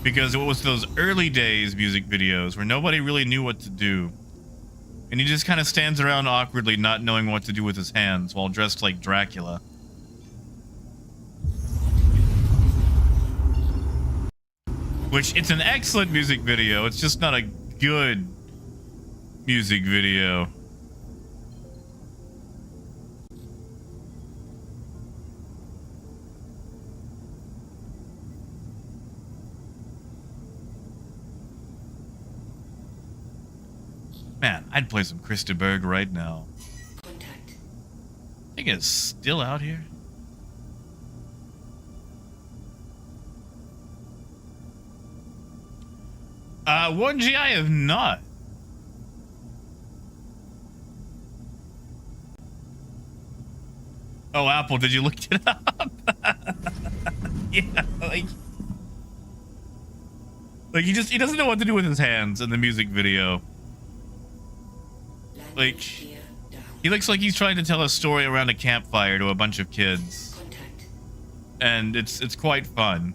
because it was those early days music videos where nobody really knew what to do. And he just kind of stands around awkwardly not knowing what to do with his hands while dressed like Dracula. Which, it's an excellent music video, it's just not a good music video. Man, I'd play some Chris de Berg right now. Contact. I think it's still out here. One G, I have not. Oh, Apple, did you look it up? Yeah, like he doesn't know what to do with his hands in the music video. Like, Gear down. he looks like he's trying to tell a story around a campfire to a bunch of kids. Contact. And it's quite fun.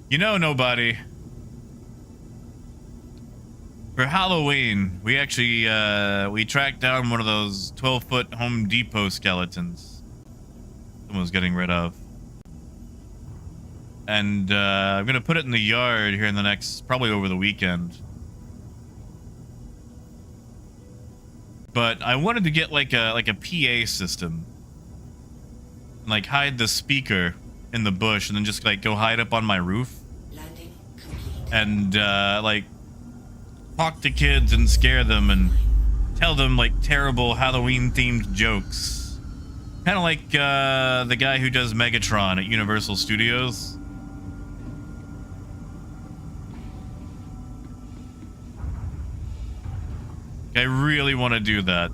You know, nobody. For Halloween, we actually we tracked down one of those 12-foot Home Depot skeletons someone was getting rid of. And I'm gonna put it in the yard here in the next, probably over the weekend. But I wanted to get like a PA system, and like hide the speaker in the bush, and then just like go hide up on my roof, Landing complete. and like talk to kids and scare them and tell them like terrible Halloween themed jokes. Kind of like the guy who does Megatron at Universal Studios. I really want to do that.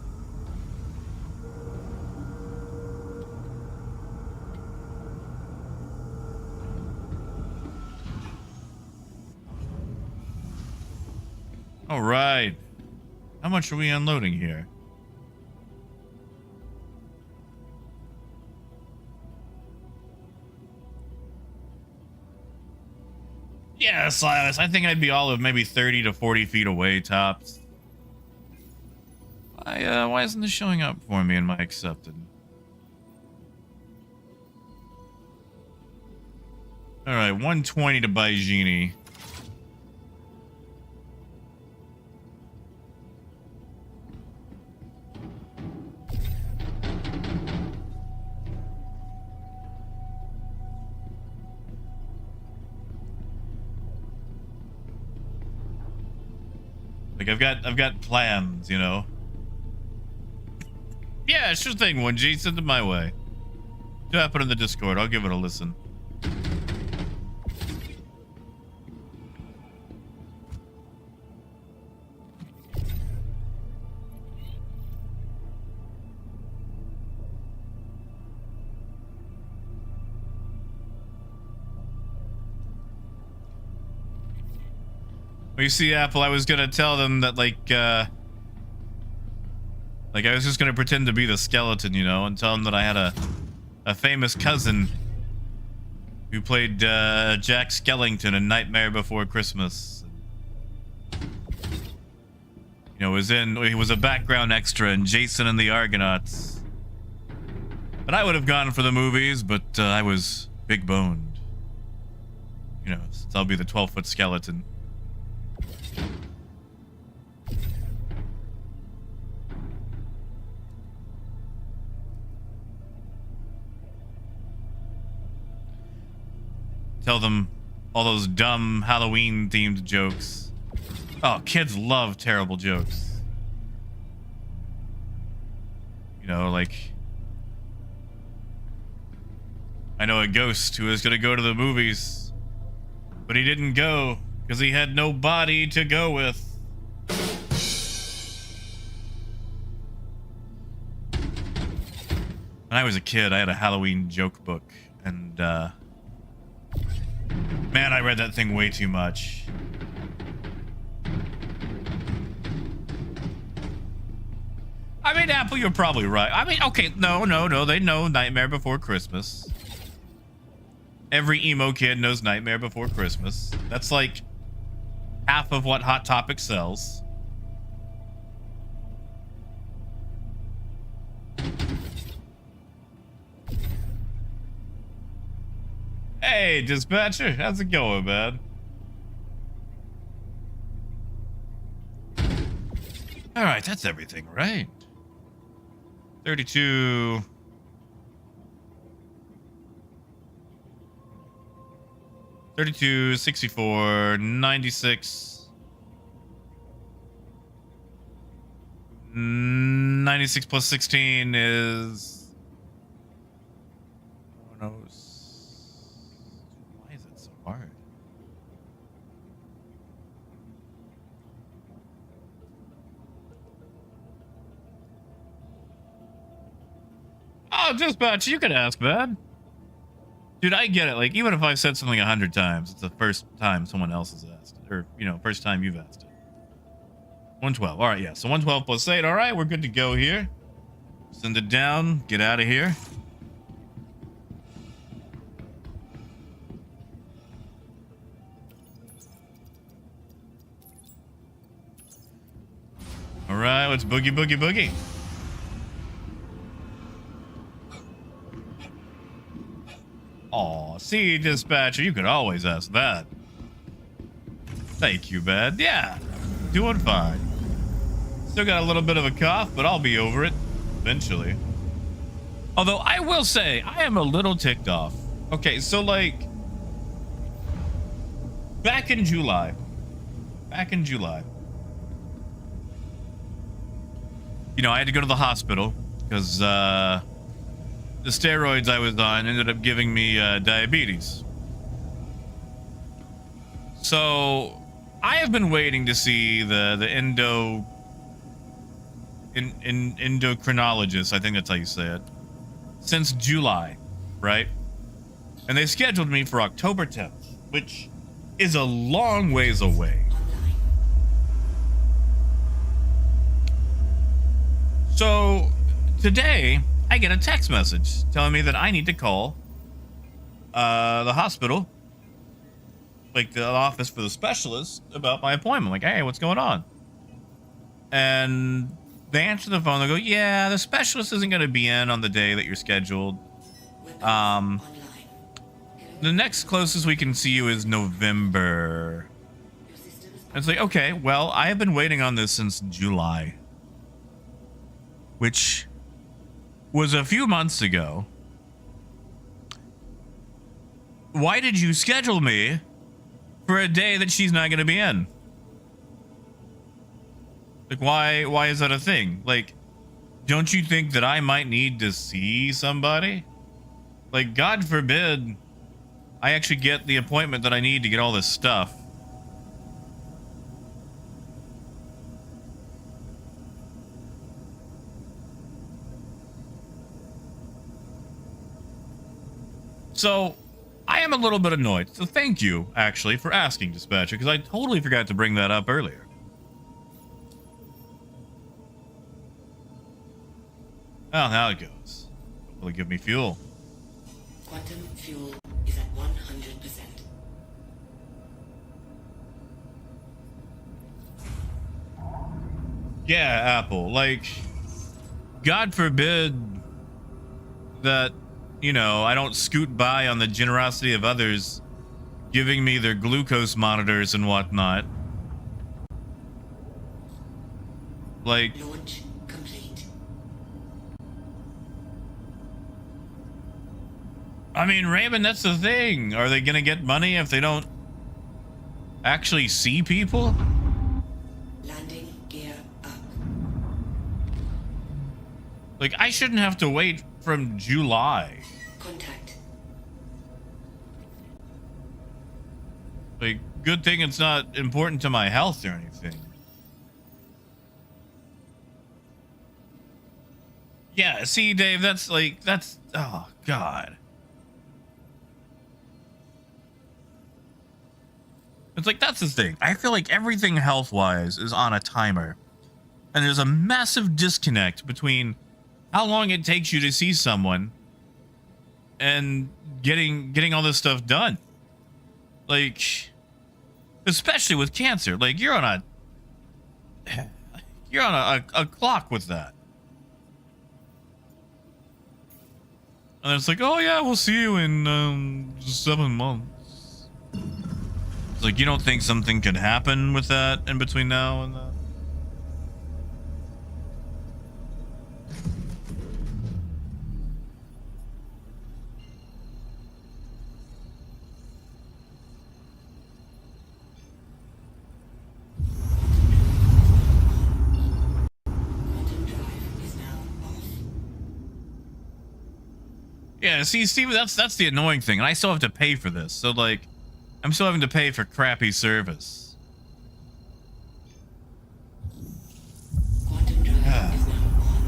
All right. How much are we unloading here? Yeah, Silas, I think I'd be all of maybe 30 to 40 feet away tops. Why isn't this showing up for me in my accepted? All right, 120 to buy Genie. Like I've got plans, you know. Yeah, sure thing, 1G. Send it my way. Drop it in the Discord. I'll give it a listen. Well, you see, Apple, I was gonna tell them that, like I was just gonna pretend to be the skeleton, you know, and tell them that I had a famous cousin who played Jack Skellington in Nightmare Before Christmas. You know, he was a background extra in Jason and the Argonauts. But I would have gone for the movies, but I was big boned. You know, since I'll be the 12-foot skeleton. Tell them all those dumb Halloween-themed jokes. Oh, kids love terrible jokes. You know, like... I know a ghost who was gonna go to the movies, but he didn't go because he had no body to go with. When I was a kid, I had a Halloween joke book, and man, I read that thing way too much. I mean, Apple, you're probably right. I mean, okay, no, they know Nightmare Before Christmas. Every emo kid knows Nightmare Before Christmas. That's like half of what Hot Topic sells. Hey, dispatcher, how's it going, man? All right, that's everything, right? 32. 32, 64, 96. 96 plus 16 is... Oh, no. Why is it so hard? Oh, dispatch, you can ask, man. Dude, I get it. Like, even if I've said something 100 times, it's the first time someone else has asked it. Or, you know, first time you've asked it. 112. All right, yeah. So 112 plus 8. All right, we're good to go here. Send it down. Get out of here. right, let's boogie, boogie, boogie. Aw, see, dispatcher, you could always ask that. Thank you, bud. Yeah, doing fine. Still got a little bit of a cough, but I'll be over it eventually. Although I will say, I am a little ticked off. Okay, so like, back in July, you know, I had to go to the hospital because the steroids I was on ended up giving me diabetes. So I have been waiting to see the endocrinologist, I think that's how you say it, since July, right? And they scheduled me for October 10th, which is a long ways away. So today I get a text message telling me that I need to call the hospital, like the office for the specialist, about my appointment. Like, hey, what's going on? And they answer the phone. They go, yeah, the specialist isn't going to be in on the day that you're scheduled. The next closest we can see you is November. And it's like, okay, well, I have been waiting on this since July, which was a few months ago. Why did you schedule me for a day that she's not going to be in? Like, why is that a thing? Like, don't you think that I might need to see somebody? Like, God forbid I actually get the appointment that I need to get all this stuff. So, I am a little bit annoyed. So thank you, actually, for asking, Dispatcher, because I totally forgot to bring that up earlier. Well, now it goes. Hopefully give me fuel. Quantum fuel is at 100%. Yeah, Apple. Like, God forbid that, you know, I don't scoot by on the generosity of others giving me their glucose monitors and whatnot. Like, Launch complete. I mean, Raymond, that's the thing. Are they gonna get money if they don't actually see people? Landing gear up. Like, I shouldn't have to wait from July. Contact. Like, good thing it's not important to my health or anything. Yeah, see, Dave, that's, oh, God. It's like, that's the thing. I feel like everything health-wise is on a timer. And there's a massive disconnect between how long it takes you to see someone and getting all this stuff done. Like, especially with cancer. Like, you're on a clock with that. And it's like, oh yeah, we'll see you in 7 months. It's like, you don't think something could happen with that in between now and that? Quantum drive is now off. Yeah, see, Steve, that's the annoying thing. And I still have to pay for this. So, like, I'm still having to pay for crappy service. Quantum drive is now on.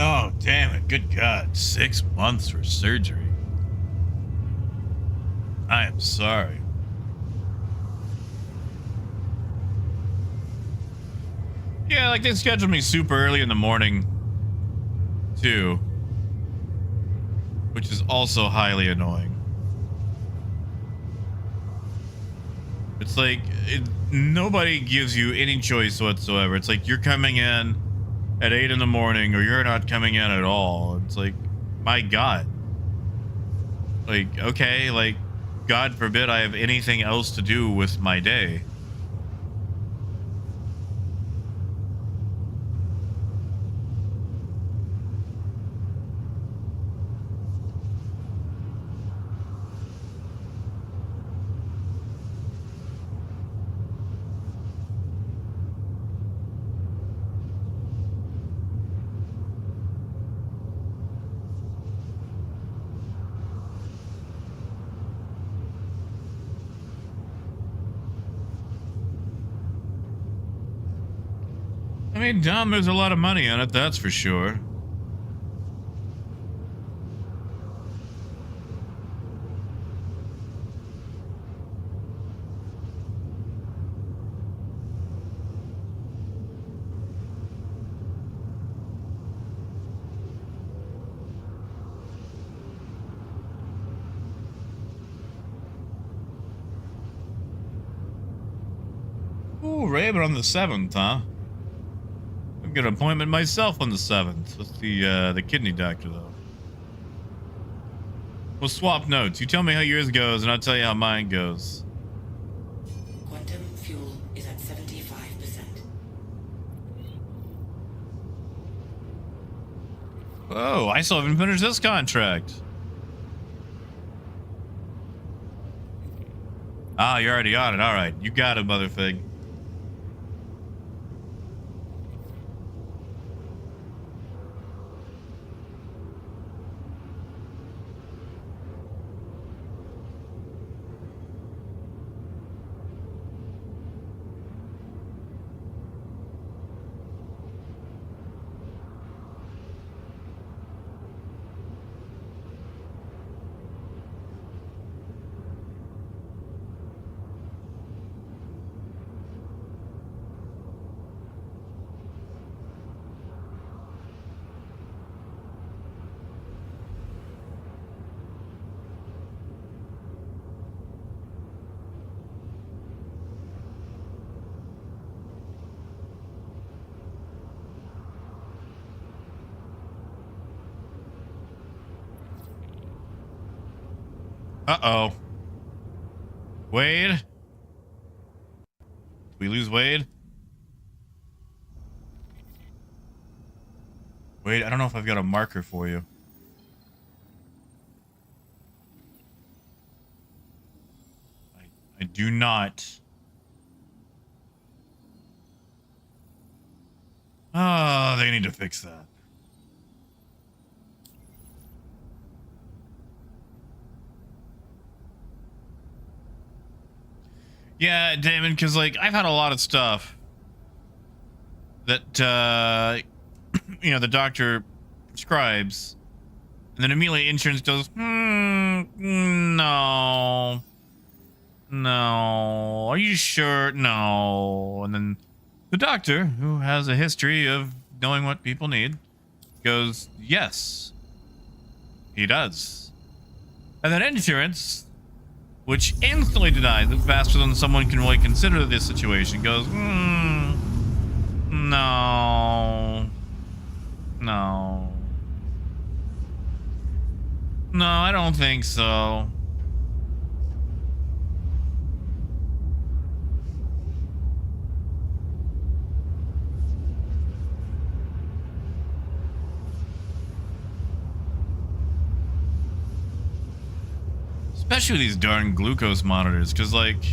Oh, damn it. Good God. 6 months for surgery. I am sorry. Yeah, like they scheduled me super early in the morning, too. Which is also highly annoying. It's like, nobody gives you any choice whatsoever. It's like you're coming in at 8 in the morning or you're not coming in at all. It's like, my God. Like, okay, like, God forbid I have anything else to do with my day. I mean, Dom, there's a lot of money on it, that's for sure. Ooh, Raven on the 7th, huh? I've got an appointment myself on the 7th with the kidney doctor, though. We'll swap notes. You tell me how yours goes, and I'll tell you how mine goes. Quantum fuel is at 75%. Oh, I still haven't finished this contract. Ah, you're already on it. All right, you got it, motherfig. Uh-oh. Wade? Did we lose Wade? Wade, I don't know if I've got a marker for you. I do not. Oh, they need to fix that. Yeah, Damon, because, like, I've had a lot of stuff that, you know, the doctor prescribes, and then immediately insurance goes, no. No. Are you sure? No. And then the doctor, who has a history of knowing what people need, goes, yes, he does. And then insurance, which instantly denies it faster than someone can really consider this situation, goes, no. No. No, I don't think so. Especially these darn glucose monitors, because, like,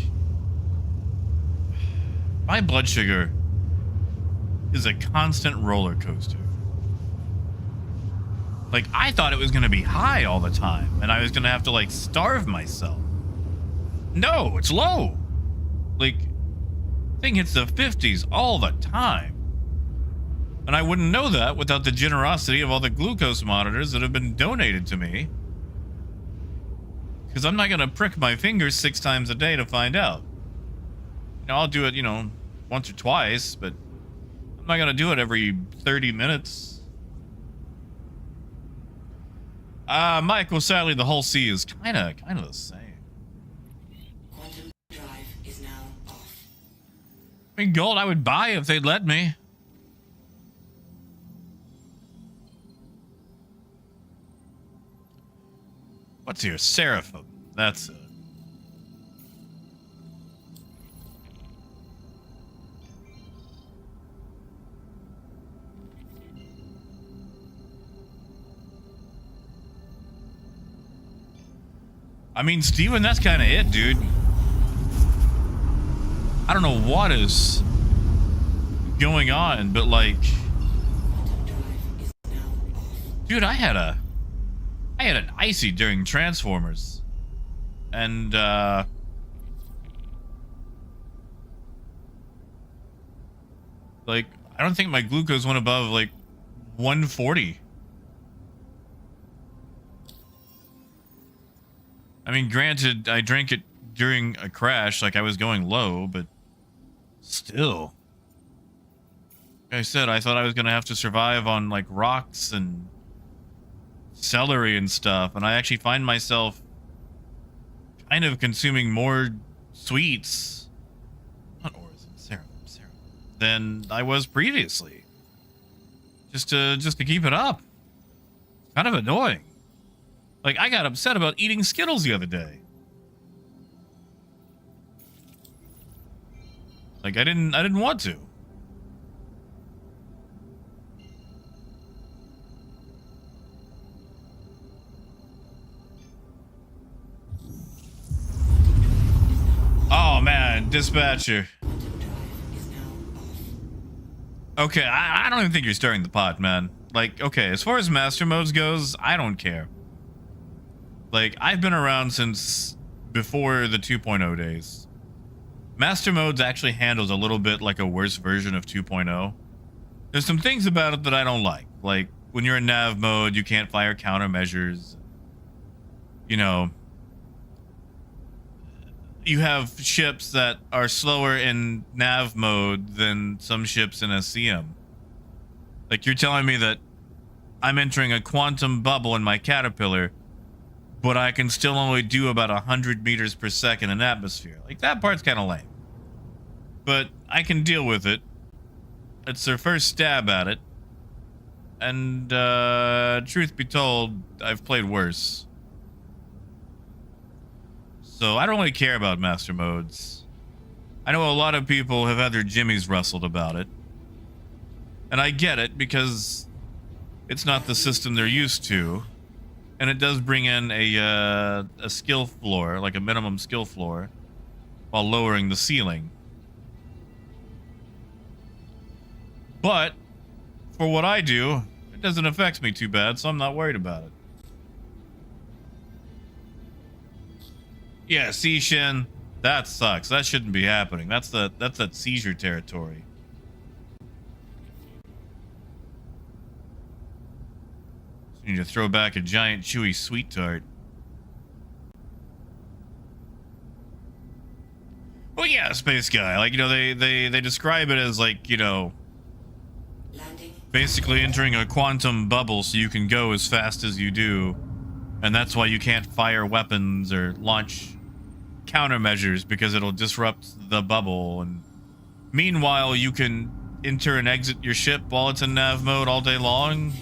my blood sugar is a constant roller coaster. Like, I thought it was going to be high all the time, and I was going to have to, like, starve myself. No, it's low. Like, thing hits the 50s all the time. And I wouldn't know that without the generosity of all the glucose monitors that have been donated to me. Because I'm not going to prick my fingers 6 times a day to find out. You know, I'll do it, you know, once or twice, but I'm not going to do it every 30 minutes. Michael, sadly, the whole sea is kind of the same. Quantum drive is now off. I mean, gold I would buy if they'd let me. What's here? Seraphim. That's it. I mean, Steven, that's kind of it, dude. I don't know what is going on, but like, dude, I had an icy during Transformers, and like, I don't think my glucose went above like 140. I mean, granted, I drank it during a crash, like I was going low, but still. Like I said, I thought I was gonna have to survive on like rocks and celery and stuff, and I actually find myself kind of consuming more sweets, not ores, serum, than I was previously. Just to keep it up. Kind of annoying. Like, I got upset about eating Skittles the other day. Like, I didn't want to. Oh man, dispatcher. Okay, I don't even think you're stirring the pot, man. Like, okay, as far as master modes goes, I don't care. Like, I've been around since before the 2.0 days. Master modes actually handles a little bit like a worse version of 2.0. There's some things about it that I don't like. Like, when you're in nav mode, you can't fire countermeasures. You know, you have ships that are slower in nav mode than some ships in SCM. Like, you're telling me that I'm entering a quantum bubble in my Caterpillar, but I can still only do about 100 meters per second in atmosphere. Like, that part's kind of lame. But I can deal with it. It's their first stab at it. And, truth be told, I've played worse. So I don't really care about master modes. I know a lot of people have had their jimmies rustled about it. And I get it, because it's not the system they're used to. And it does bring in a skill floor, like a minimum skill floor, while lowering the ceiling. But for what I do, it doesn't affect me too bad, so I'm not worried about it. Yeah, Seishin, that sucks. That shouldn't be happening. That's that seizure territory. You need to throw back a giant chewy sweet tart. Well, yeah, space guy. Like, you know, they describe it as like, you know, basically entering a quantum bubble so you can go as fast as you do, and that's why you can't fire weapons or launch countermeasures, because it'll disrupt the bubble. And meanwhile, you can enter and exit your ship while it's in nav mode all day long.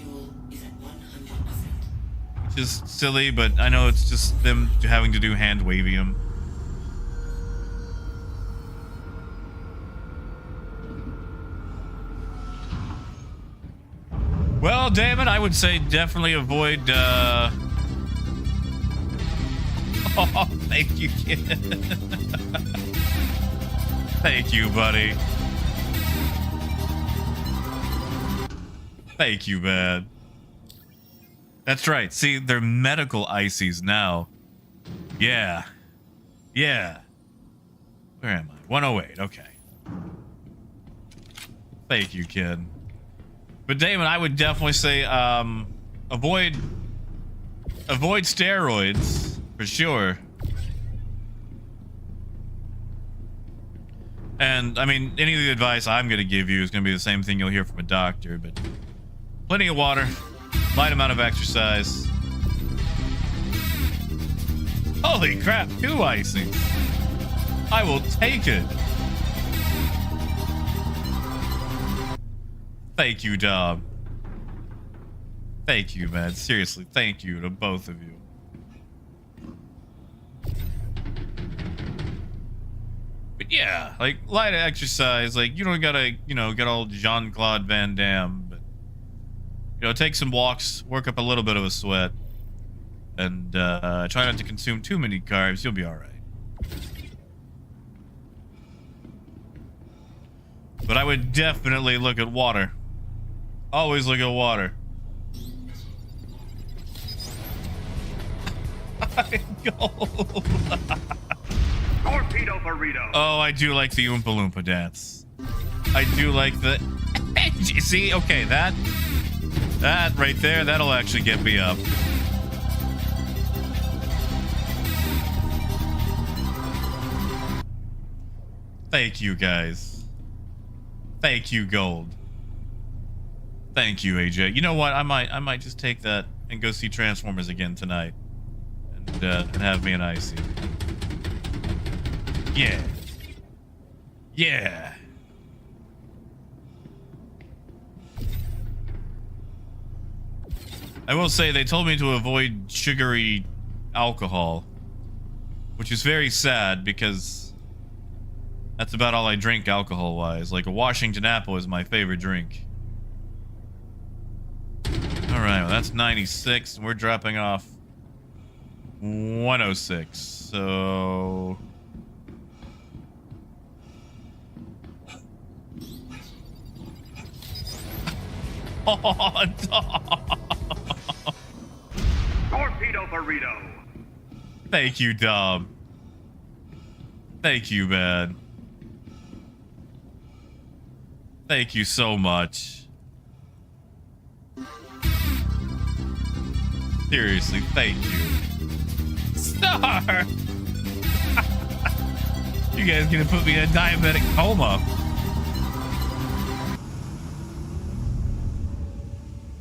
Just silly, but I know it's just them having to do hand wavium. Well, damn it, I would say definitely avoid, Oh, thank you, kid. Thank you, buddy. Thank you, man. That's right. See, they're medical ices now. Yeah. Yeah. Where am I? 108. Okay. Thank you, kid. But Damon, I would definitely say avoid steroids for sure. And I mean, any of the advice I'm going to give you is going to be the same thing you'll hear from a doctor, but plenty of water, light amount of exercise. Holy crap, 2 icings. I will take it. Thank you, Dom. Thank you, man. Seriously, thank you to both of you. But yeah, like light exercise, like you don't gotta, get all Jean-Claude Van Damme, but take some walks, work up a little bit of a sweat, and try not to consume too many carbs. You'll be all right. But I would definitely look at water. Always look at water. Torpedo burrito. Oh, I do like the Oompa Loompa dance. I do like the... See? Okay, that right there, that'll actually get me up. Thank you, guys. Thank you, Gold. Thank you, AJ. You know what? I might just take that and go see Transformers again tonight. And have me an icy. Yeah. Yeah. I will say they told me to avoid sugary alcohol, which is very sad because that's about all I drink alcohol-wise. Like a Washington apple is my favorite drink. All right, well, that's 96, and we're dropping off 106. So Torpedo burrito. Thank you, Dom. Thank you, man. Thank you so much. Seriously, thank you. Star! You guys gonna put me in a diabetic coma.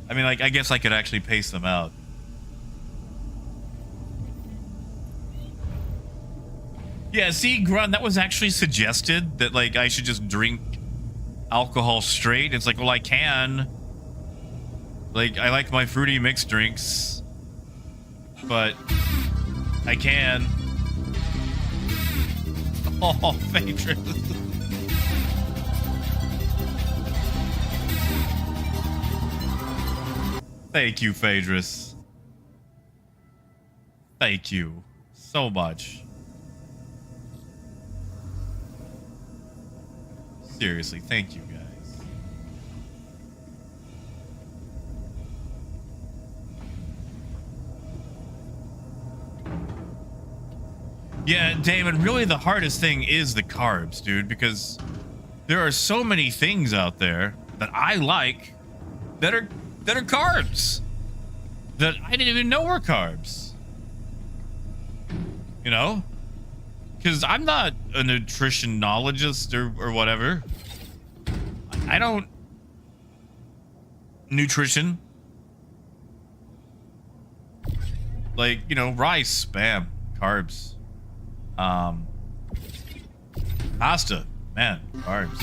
I mean, like, I guess I could actually pace them out. Yeah, see, Grunt, that was actually suggested that, like, I should just drink alcohol straight. It's like, well, I can. Like, I like my fruity mixed drinks. But I can. Oh, Phaedrus. Thank you, Phaedrus. Thank you so much. Seriously, thank you, guys. Yeah, Damon, really the hardest thing is the carbs, dude, because there are so many things out there that I like that are carbs that I didn't even know were carbs. You know? Because I'm not a nutritionologist or whatever. I don't... Nutrition. Like, you know, rice, spam, carbs. Pasta, man, carbs.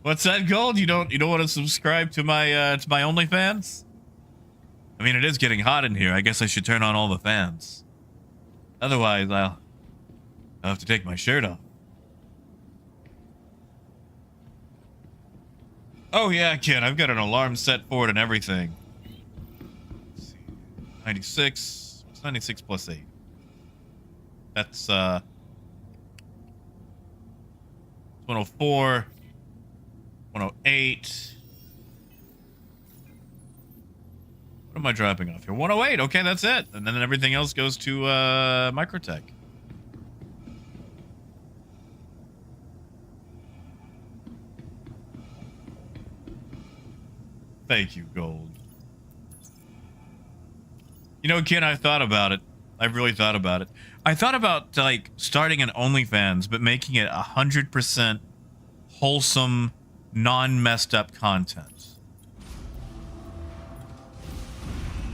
What's that, Gold? You don't want to subscribe to my OnlyFans? I mean, it is getting hot in here. I guess I should turn on all the fans. Otherwise, I'll have to take my shirt off. Oh yeah, kid, I've got an alarm set for it and everything. Let's see. 96. What's 96 plus 8? That's 104. 108. What am I dropping off here? 108. Okay, that's it. And then everything else goes to Microtech. Thank you, Gold. You know, Ken, I've thought about it. I've really thought about it. I thought about, like, starting an OnlyFans, but making it 100% wholesome, non-messed up content.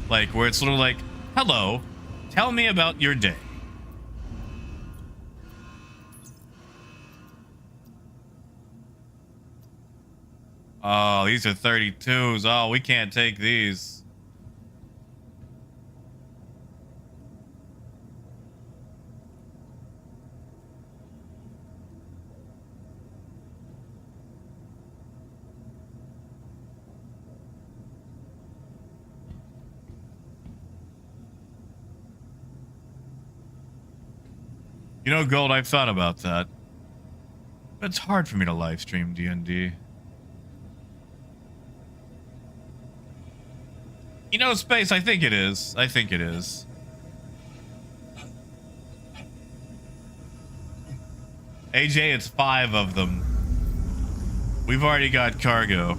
Like, where it's sort of like, hello, tell me about your day. Oh, these are 32s. Oh, we can't take these. You know, Gold, I've thought about that. But it's hard for me to live stream D&D. You know, Space, I think it is. I think it is. AJ, it's 5 of them. We've already got cargo.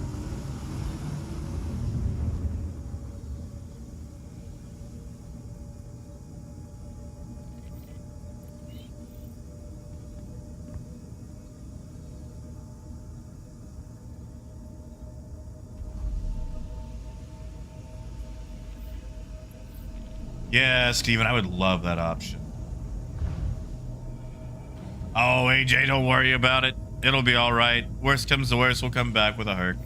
Yeah, Steven, I would love that option. Oh, AJ, don't worry about it. It'll be all right. Worst comes to worst, we'll come back with a Herc.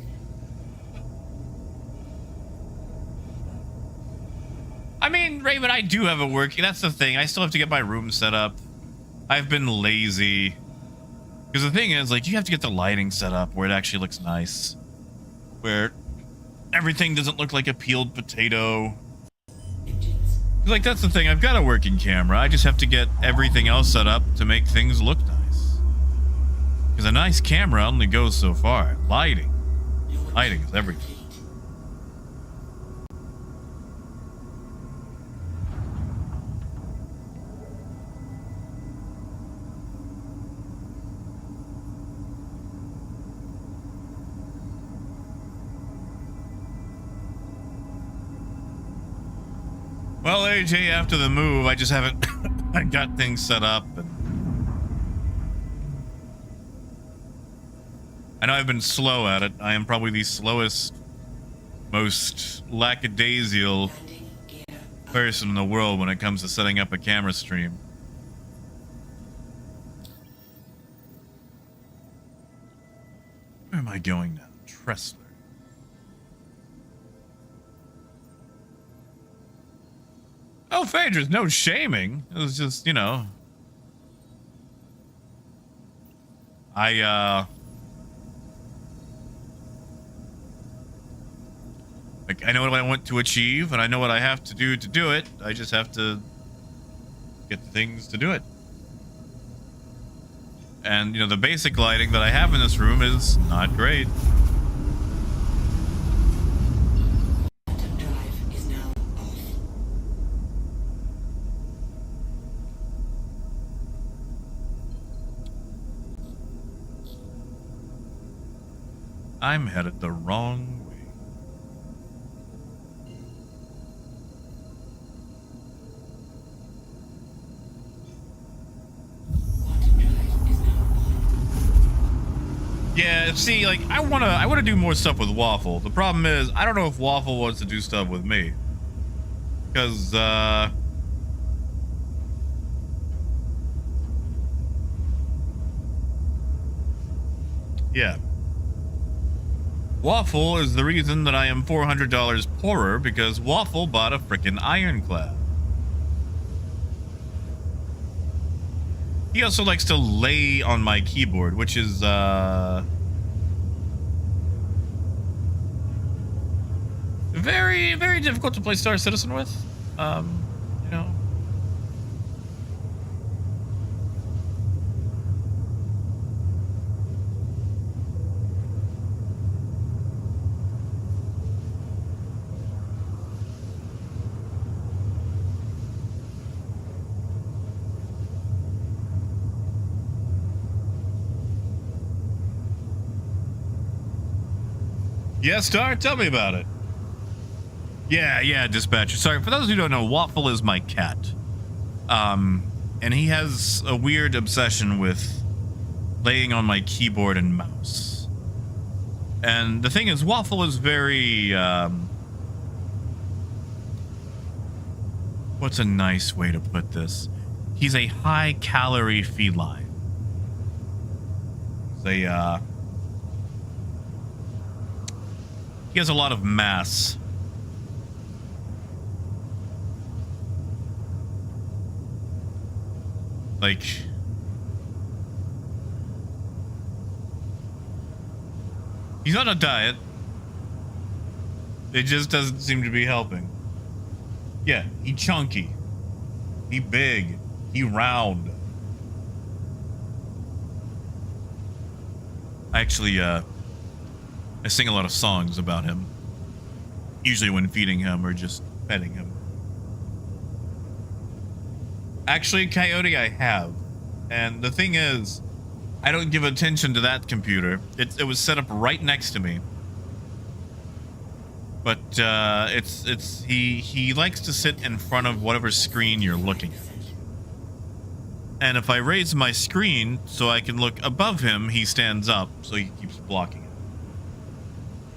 I mean, Raven, I do have a working. That's the thing. I still have to get my room set up. I've been lazy. Because the thing is, like, you have to get the lighting set up where it actually looks nice. Where everything doesn't look like a peeled potato. Like, that's the thing. I've got a working camera. I just have to get everything else set up to make things look nice. Because a nice camera only goes so far. Lighting. Lighting is everything. Well, AJ, after the move, I just haven't I got things set up. And I know I've been slow at it. I am probably the slowest, most lackadaisical person in the world when it comes to setting up a camera stream. Where am I going now? Tressler. Oh, Phaedra's no shaming. It was just, you know. Like, I know what I want to achieve, and I know what I have to do it. I just have to get the things to do it. And, you know, the basic lighting that I have in this room is not great. I'm headed the wrong way. Yeah, see, like, I wanna do more stuff with Waffle. The problem is, I don't know if Waffle wants to do stuff with me. Because, yeah. Waffle is the reason that I am $400 poorer, because Waffle bought a frickin' ironclad. He also likes to lay on my keyboard, which is, very, very difficult to play Star Citizen with. You know. Yeah, Star, tell me about it. Yeah, dispatcher. Sorry, for those who don't know, Waffle is my cat. And he has a weird obsession with laying on my keyboard and mouse. And the thing is, Waffle is very, what's a nice way to put this? He's a high-calorie feline. He has a lot of mass. Like, he's on a diet. It just doesn't seem to be helping. Yeah, he chunky. He big. He round. Actually, I sing a lot of songs about him. Usually when feeding him or just petting him. Actually, Coyote, I have. And the thing is, I don't give attention to that computer. It was set up right next to me. But he likes to sit in front of whatever screen you're looking at. And if I raise my screen so I can look above him, he stands up, so he keeps blocking it.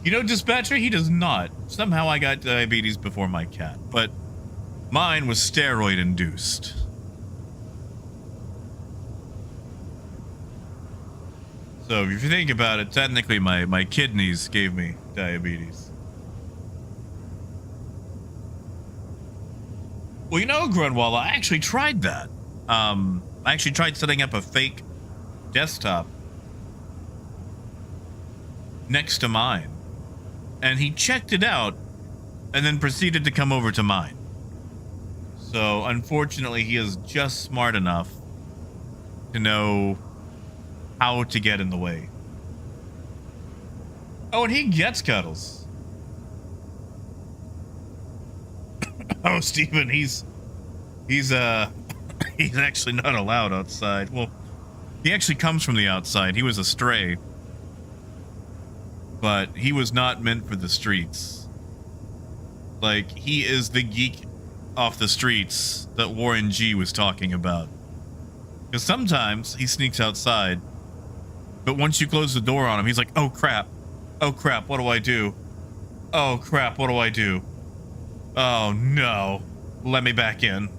You know, dispatcher, he does not. Somehow I got diabetes before my cat, but mine was steroid induced. So if you think about it, technically my kidneys gave me diabetes. Well, you know, Grunwald, I actually tried that. I actually tried setting up a fake desktop next to mine. And he checked it out and then proceeded to come over to mine. So, unfortunately, he is just smart enough to know how to get in the way. Oh, and he gets cuddles. Oh, Steven, he's actually not allowed outside. Well, he actually comes from the outside. He was a stray. But he was not meant for the streets. Like, he is the geek off the streets that Warren G was talking about. Because sometimes he sneaks outside, but once you close the door on him, he's like, oh crap, what do I do? Oh crap, what do I do? Oh no, let me back in.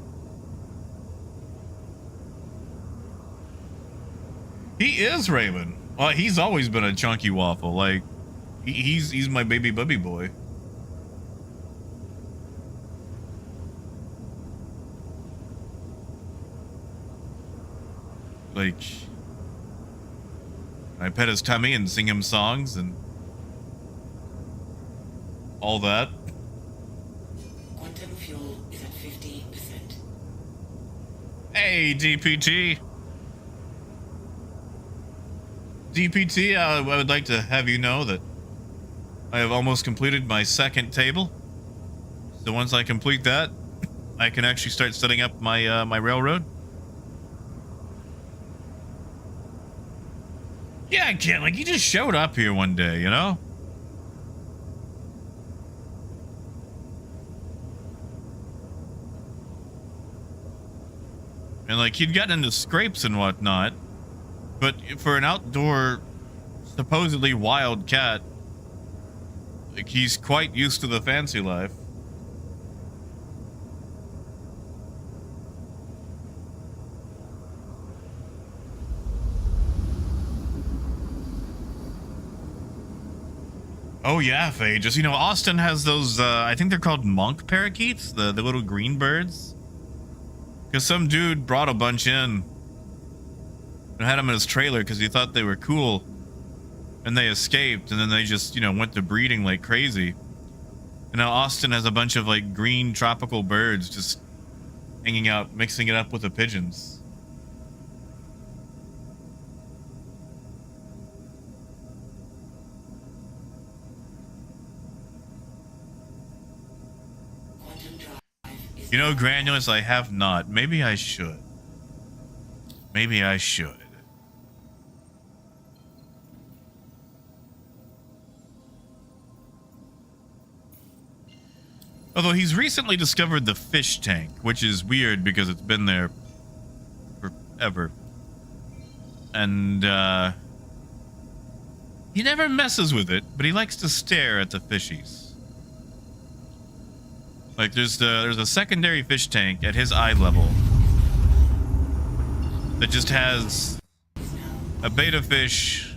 He is Raymond. Well, he's always been a chunky waffle. Like, he's my baby bubby boy. Like, I pet his tummy and sing him songs and all that. Quantum fuel is at 50%. Hey, DPT. DPT, I would like to have you know that I have almost completed my second table. So once I complete that, I can actually start setting up my my railroad. Yeah, I can. Like, he just showed up here one day, you know? And, like, he'd gotten into scrapes and whatnot. But for an outdoor, supposedly wild cat, like, he's quite used to the fancy life. Oh yeah, Faye. Just, you know, Austin has those, I think they're called monk parakeets, the little green birds. Because some dude brought a bunch in and had them in his trailer because he thought they were cool. And they escaped, and then they just, you know, went to breeding like crazy. And now Austin has a bunch of, like, green tropical birds just hanging out, mixing it up with the pigeons. You know, Granulus, I have not. Maybe I should. Maybe I should. Although he's recently discovered the fish tank, which is weird because it's been there forever. And, he never messes with it, but he likes to stare at the fishies. Like, there's a secondary fish tank at his eye level that just has a beta fish,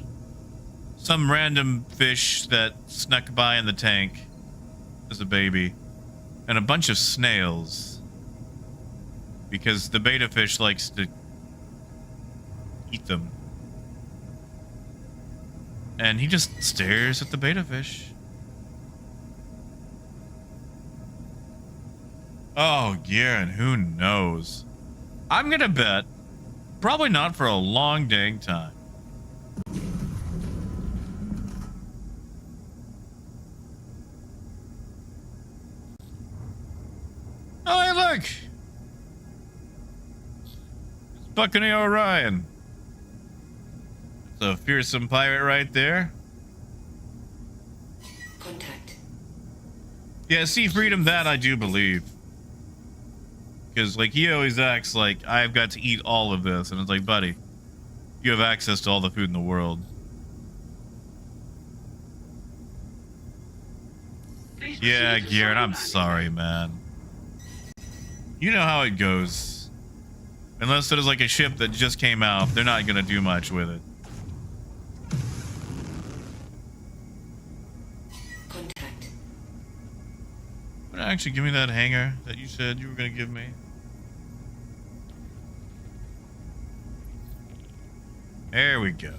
some random fish that snuck by in the tank as a baby, and a bunch of snails. Because the beta fish likes to eat them. And he just stares at the beta fish. Oh, Garen, who knows? I'm gonna bet probably not for a long dang time. Oh, hey, look! It's Buccaneer Orion. It's a fearsome pirate right there. Contact. Yeah, Sea Freedom, that I do believe. Because, like, he always acts like, I've got to eat all of this. And it's like, buddy, you have access to all the food in the world. Yeah, Garen, I'm sorry, man. You know how it goes. Unless it is like a ship that just came out, they're not going to do much with it. Contact. Actually, give me that hanger that you said you were going to give me. There we go.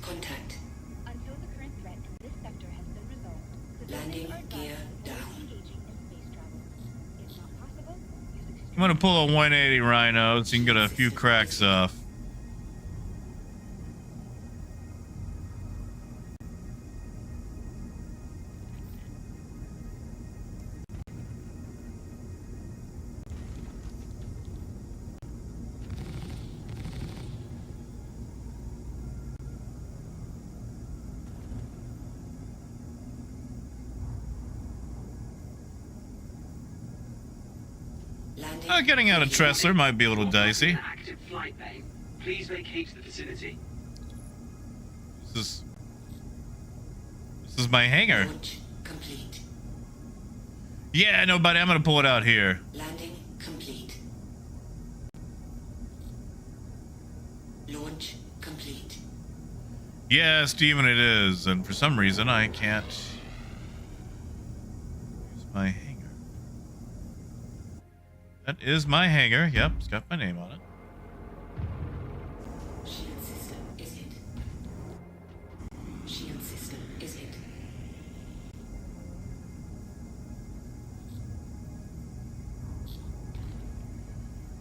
Contact. Until the current threat in this sector has been resolved, Landing gear down. engaging in space travel. If not possible, use extreme I'm going to pull a 180 Rhino so you can get a few cracks off. Landing. Getting out of Tressler might be a little dicey. Active flight bay. Please vacate the vicinity. This is my hangar. Launch complete. Yeah, no, buddy, I'm going to pull it out here. Landing complete. Launch complete. Yeah, Steven, it is. And for some reason, I can't use my hangar. That is my hangar. Yep, it's got my name on it. Shield system is hit. Shield system is hit.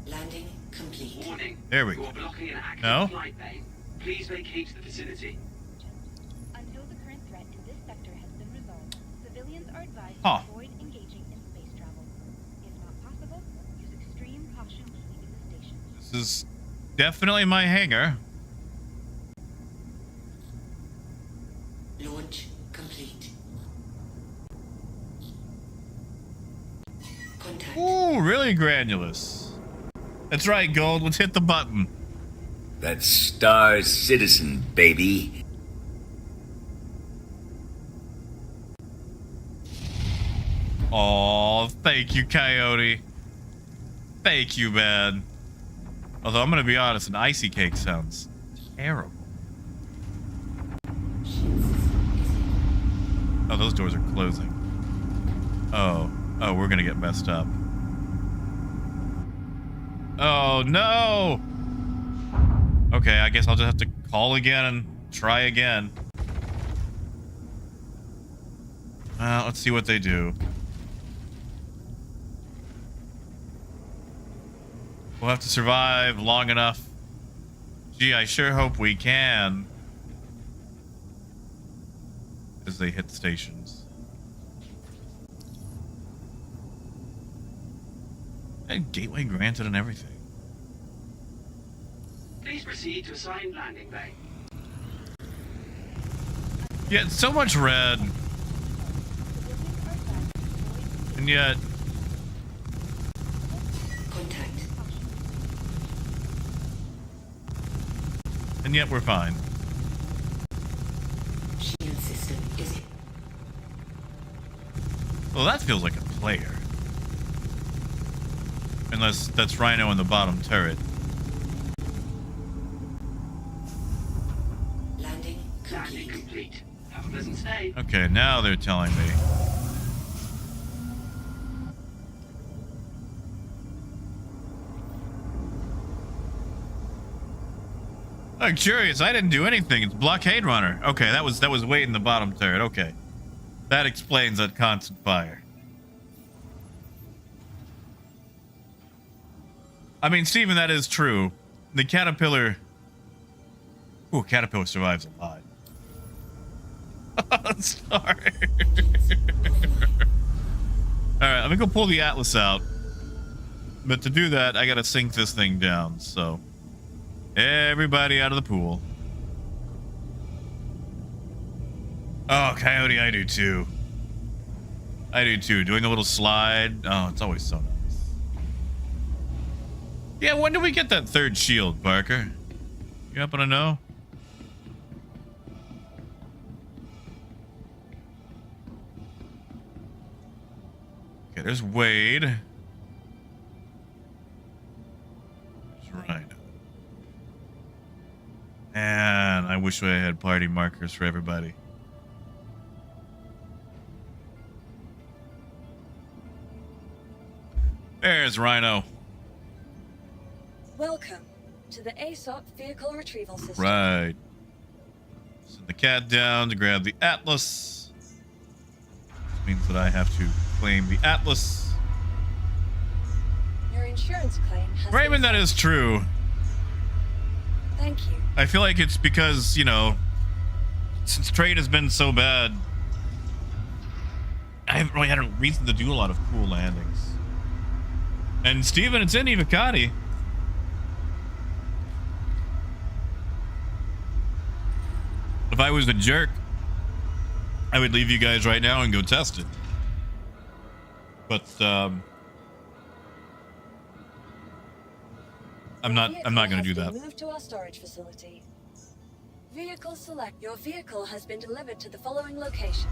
Landing complete. Warning. There we You go. are blocking an active No? flight bay. Please vacate the vicinity. Until the current threat in this sector has been resolved, civilians are advised Huh. to avoid engaging in space travel. If not possible, use extreme caution when leaving the station. This is definitely my hangar. Launch complete. Contact. Ooh, really granulous. That's right, Gold. Let's hit the button. That's Star Citizen, baby. Oh, thank you, Coyote. Thank you, man. Although I'm gonna be honest, an icy cake sounds terrible. Oh, those doors are closing. Oh, we're gonna get messed up. Oh no! Okay, I guess I'll just have to call again and try again. Let's see what they do. We'll have to survive long enough. Gee, I sure hope we can. as they hit stations. And gateway granted and everything. Please proceed to assigned landing bay. Yeah, it's so much red. And yet... Contact. And yet we're fine. Shield system is... Well, that feels like a player. Unless that's Rhino in the bottom turret. Landing Landing complete. complete. Have a pleasant stay. Okay, now they're telling me. I'm curious. I didn't do anything. It's blockade runner. Okay, that was Wade in the bottom turret. Okay, that explains that constant fire. I mean, Steven, that is true. The caterpillar. Ooh, caterpillar survives a lot. Sorry. Alright, let me go pull the Atlas out. But to do that, I gotta sink this thing down, so. Everybody out of the pool. Oh, Coyote, I do too. I do too. Doing the little slide. Oh, it's always so nice. Yeah, when do we get that third shield, Parker? You happen to know? Okay, there's Wade. There's Rhino. Man, I wish I had party markers for everybody. There's Rhino. Welcome to the ASOP vehicle retrieval system. Right. Send the cat down to grab the Atlas. Which means that I have to claim the Atlas. Your insurance claim has Raymond, been that is true. Thank you. I feel like it's because, you know, since trade has been so bad, I haven't really had a reason to do a lot of cool landings. And Steven, it's in Ivacati. If I was a jerk, I would leave you guys right now and go test it. But I'm not going to do that. Move to our storage facility. Vehicle select. Your vehicle has been delivered to the following location.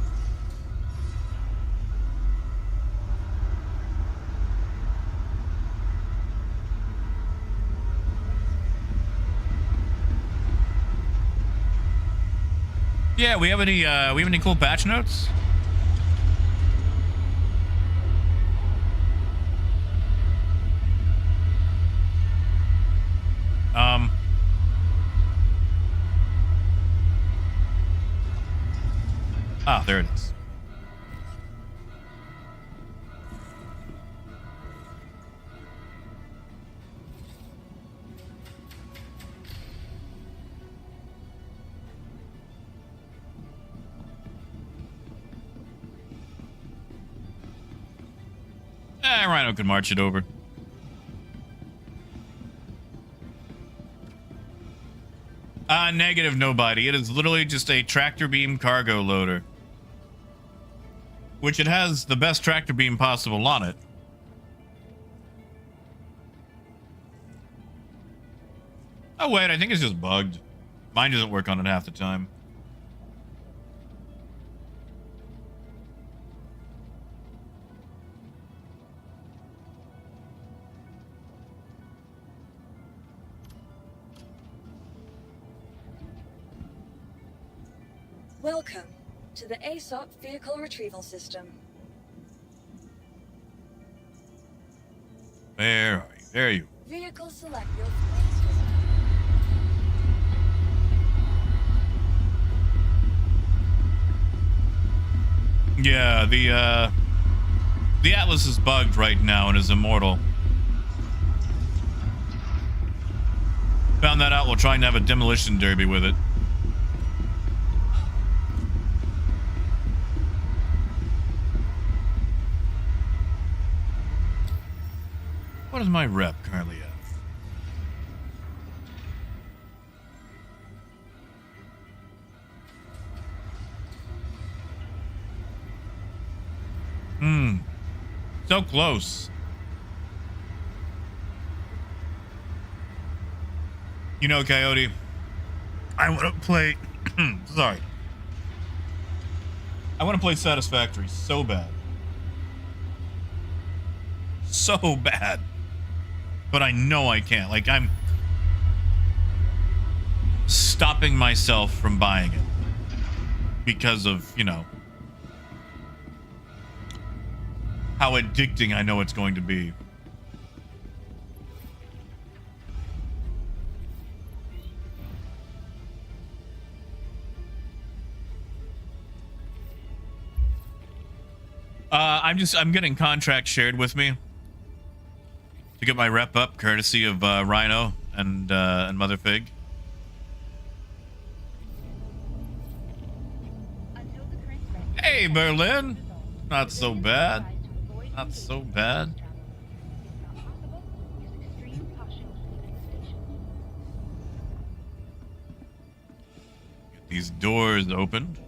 Yeah, we have any cool patch notes? Ah, there it is. Rhino can march it over. Negative, nobody. It is literally just a tractor beam cargo loader. Which it has the best tractor beam possible on it. Oh wait, I think it's just bugged. Mine doesn't work on it half the time. Welcome to the ASOP vehicle retrieval system. Where are you? There you. Vehicle select your Yeah, the Atlas is bugged right now and is immortal. Found that out while trying to have a demolition derby with it. What is my rep currently at? So close. You know, Coyote, I want to play... Sorry. I want to play Satisfactory so bad. So bad. But I know I can't. Like, I'm stopping myself from buying it. Because of, you know, how addicting I know it's going to be. I'm getting contracts shared with me to get my rep up, courtesy of Rhino and Mother Fig. Until the current threat Hey, Berlin. is resolved, Not so bad. advised to avoid Not so engaging in bad. space travel. If not possible, use extreme caution leaving the station. Get these doors opened.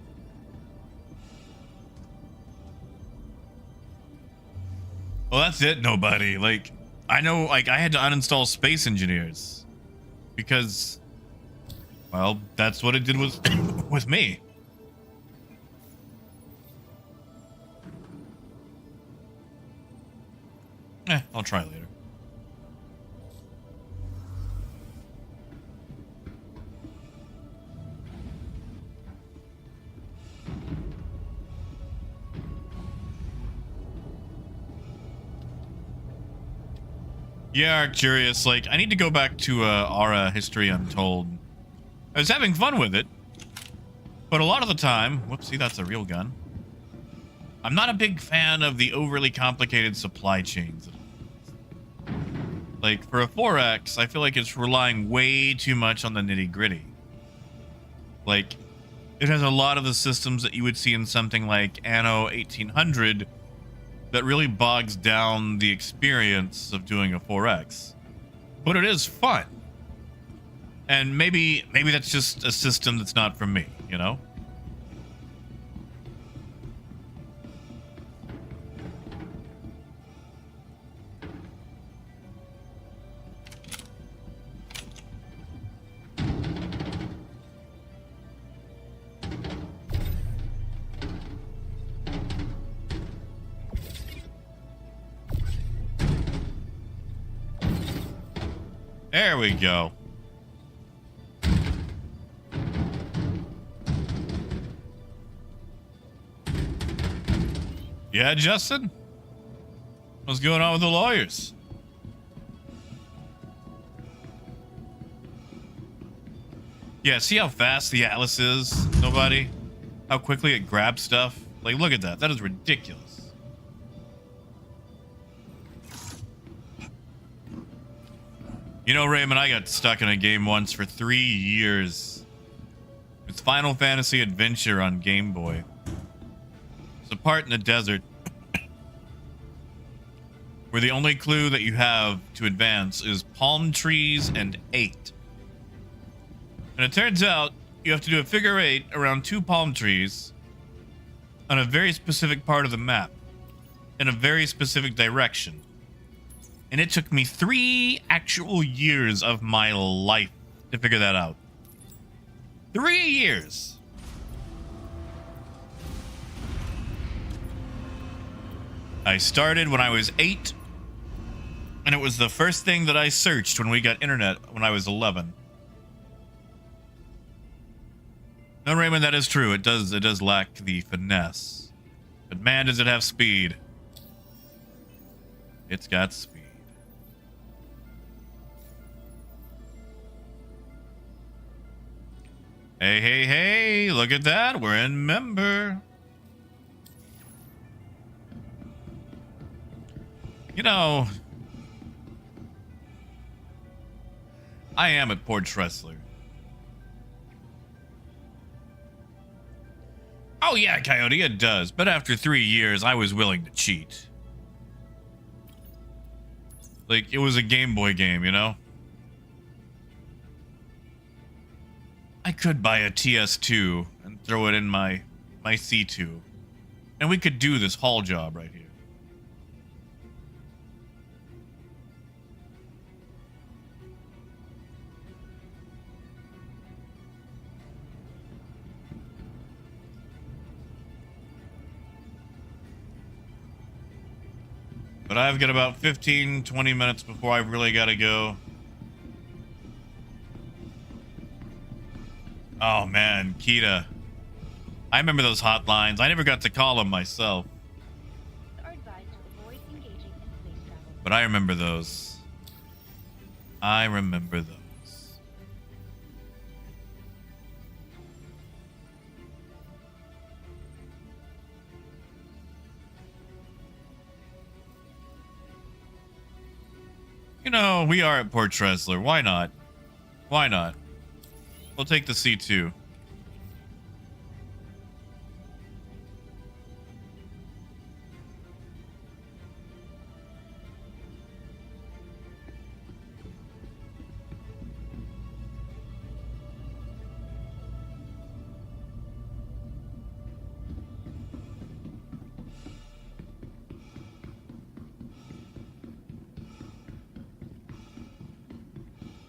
Well, that's it, nobody. Like, I know, like, I had to uninstall Space Engineers. Because, well, that's what it did with, with me. I'll try later. Yeah, curious. Like, I need to go back to Aura History Untold. I was having fun with it, but a lot of the time, whoopsie, that's a real gun. I'm not a big fan of the overly complicated supply chains. Like, for a 4X, I feel like it's relying way too much on the nitty-gritty. Like, it has a lot of the systems that you would see in something like Anno 1800 that really bogs down the experience of doing a 4X. But it is fun. And maybe that's just a system that's not for me, you know? There we go. Yeah, Justin? What's going on with the lawyers? Yeah, see how fast the Atlas is, nobody? How quickly it grabs stuff? Like, look at that. That is ridiculous. You know, Raymond, I got stuck in a game once for 3 years. It's Final Fantasy Adventure on Game Boy. It's a part in the desert where the only clue that you have to advance is palm trees and 8. And it turns out you have to do a figure 8 around 2 palm trees on a very specific part of the map in a very specific direction. And it took me 3 actual years of my life to figure that out. 3 years. I started when I was 8, and it was the first thing that I searched when we got internet when I was 11. No, Raymond, that is true. It does lack the finesse. But man, does it have speed. It's got speed. Hey, hey, hey, look at that. We're in member. You know, I am at Port Tressler. Oh yeah, Coyote, it does. But after 3 years, I was willing to cheat. Like, it was a Game Boy game, you know? I could buy a TS2 and throw it in my C2. And we could do this haul job right here. But I've got about 15, 20 minutes before I really gotta go. Oh man, Kita. I remember those hotlines. I never got to call them myself. Are advised to avoid engaging in space travel. But I remember those. I remember those. You know, we are at Port Tressler. Why not? Why not? We'll take the C2.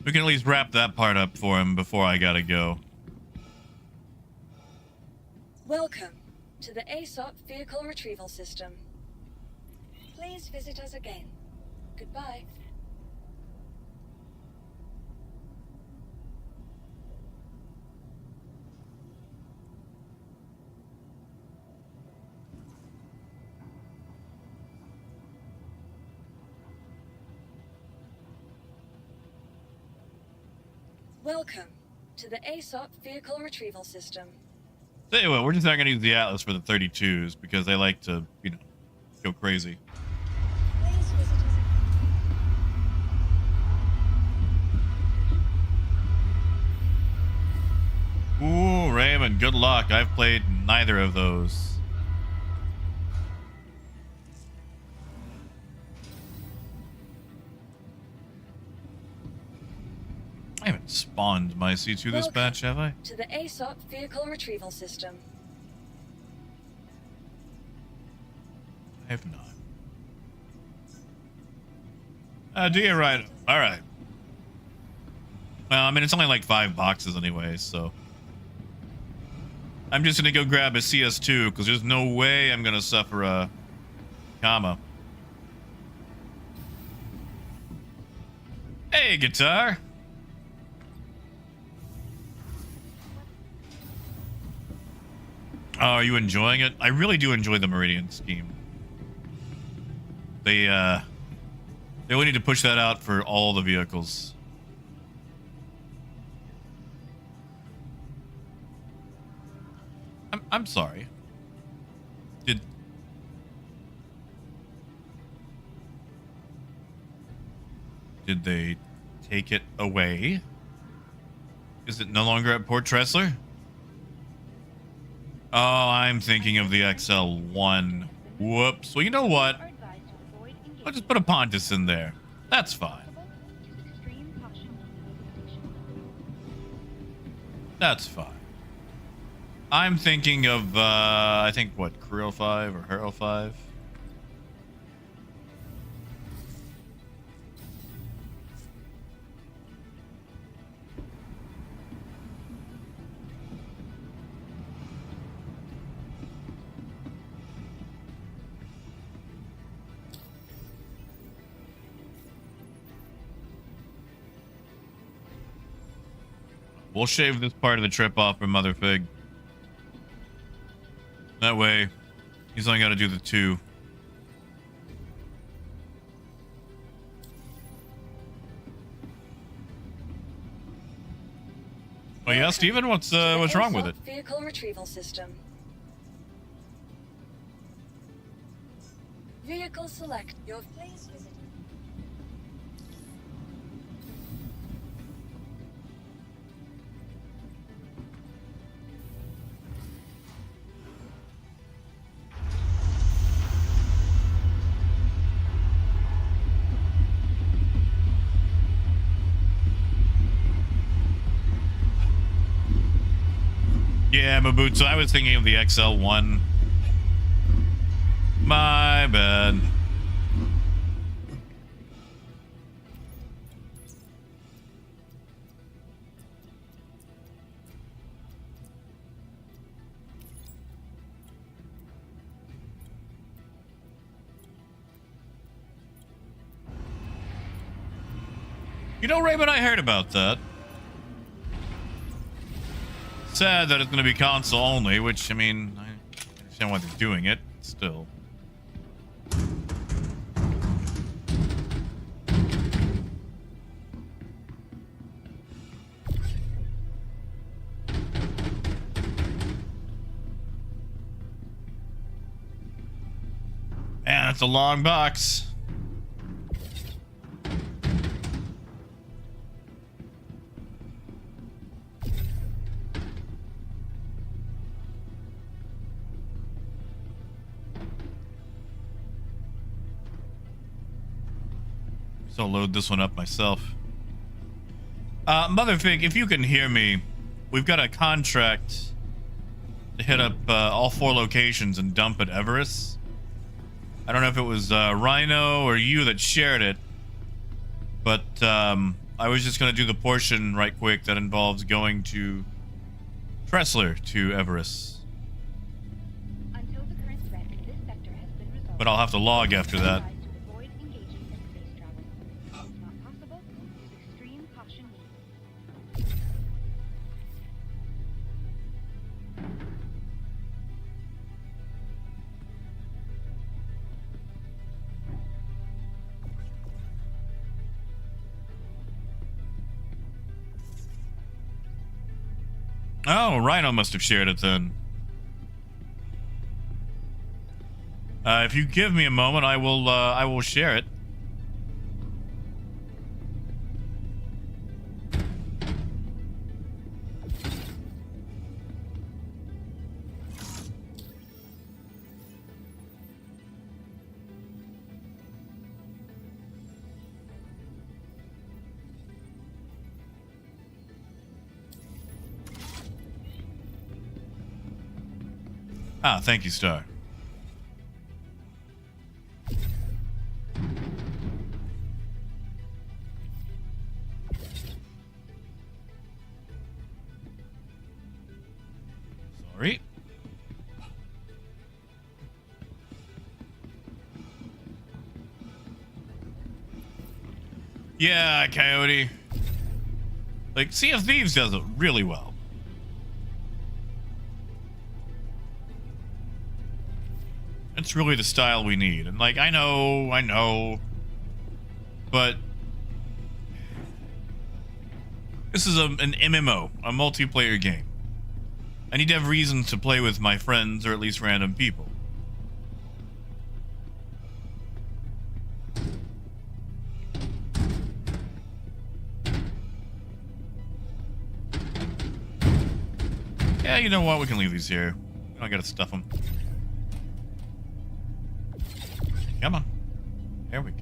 We can at least wrap that part up for him before I gotta go. Welcome to the ASOP Vehicle Retrieval System. Please visit us again. Goodbye. Welcome to the ASOP Vehicle Retrieval System. Tell you what, we're just not gonna use the Atlas for the 32s because they like to, you know, go crazy. Please visit us Ooh, Raymond, good luck. I've played neither of those. I haven't spawned my C2 this Welcome batch, have I? to the ASOP Vehicle Retrieval System. I have not. Do you right? All right. Well, I mean, it's only like 5 boxes anyway, so I'm just gonna go grab a CS2 because there's no way I'm gonna suffer a comma. Hey, guitar. Oh, are you enjoying it? I really do enjoy the Meridian scheme. They only need to push that out for all the vehicles. I'm sorry. Did they take it away? Is it no longer at Port Tressler? Oh, I'm thinking of the XL1. Whoops. Well, you know what? Are advised to avoid engaging I'll just put a Pontus in there. That's fine. Use extreme caution when leaving the station. That's fine. I'm thinking of, I think, what, Crew 05 or Hero 5? We'll shave this part of the trip off from Mother Fig. That way, he's only got to do the 2. Oh yeah, Steven, what's wrong with it? Vehicle Retrieval System. Vehicle select. Your please visit. Yeah, Mabutsu, I was thinking of the XL1. My bad. You know, Raymond, I heard about that. Sad that it's going to be console only, which, I mean, I understand why they're doing it, still. Man, that's a long box. I'll load this one up myself. Motherfig, if you can hear me, we've got a contract to hit up all 4 locations and dump at Everest. I don't know if it was Rhino or you that shared it, but I was just going to do the portion right quick that involves going to Tressler to Everest. Until the current threat in this sector has been resolved. But I'll have to log after that. To avoid engaging in space travel. If not possible, use extreme caution means. Oh, Rhino must have shared it then. If you give me a moment, I will share it. Ah, thank you, Star. Sorry. Yeah, Coyote. Like, Sea of Thieves does it really well. It's really the style we need. And, like, I know. But this is an MMO, a multiplayer game. I need to have reasons to play with my friends, or at least random people. Yeah, you know what? We can leave these here. I gotta stuff them. Come on. There we go.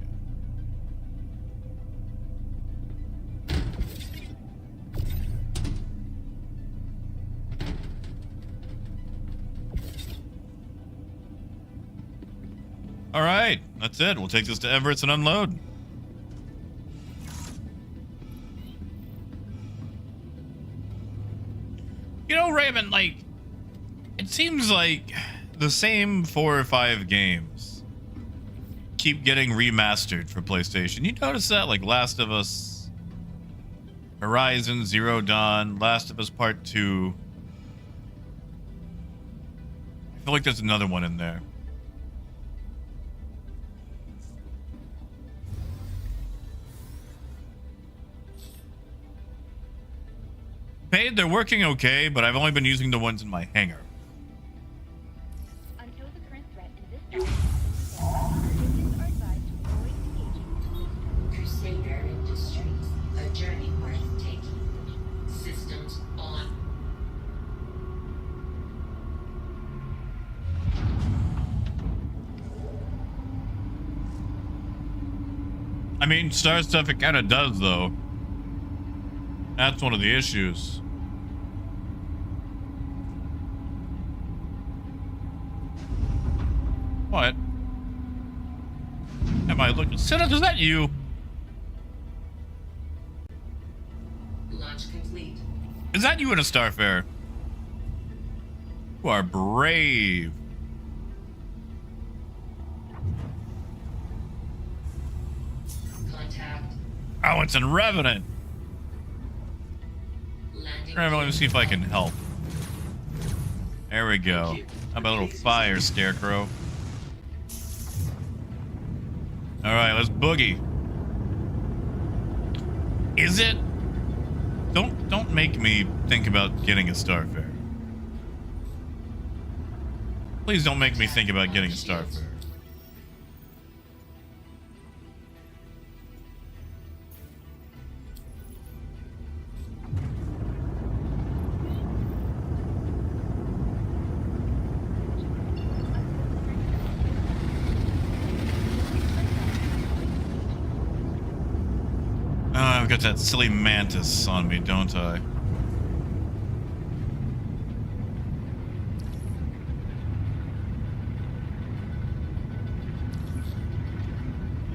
All right, that's it. We'll take this to Everett and unload. You know, Raymond, like, it seems like the same 4 or 5 games keep getting remastered for PlayStation. You notice that? Like Last of Us, Horizon Zero Dawn, Last of Us Part 2. I feel like there's another one in there. Paid, they're working okay, but I've only been using the ones in my hangar. Until the current threat in this sector has been resolved, citizens are advised to avoid engaging in space travel. Crusader Industries, a journey worth taking. Systems on. I mean, Star stuff, it kind of does, though. That's one of the issues. What? Am I looking? Citizen, is that you? Launch complete. Is that you in a Starfare? You are brave. Contact. Oh, it's in Revenant. Landing. Let me see if I can help. There we go. How about a little fire, Scarecrow? Alright, let's boogie. Is it? Don't make me think about getting a Starfare. Please don't make me think about getting a Starfare. Oh, I've got that silly mantis on me, don't I?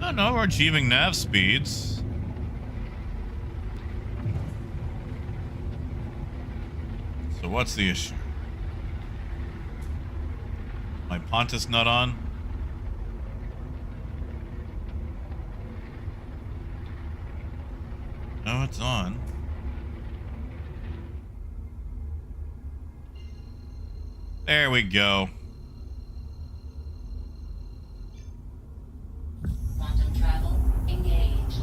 Oh no, we're achieving nav speeds. So what's the issue? My Pontus not on? No, it's on. There we go. Quantum travel engaged.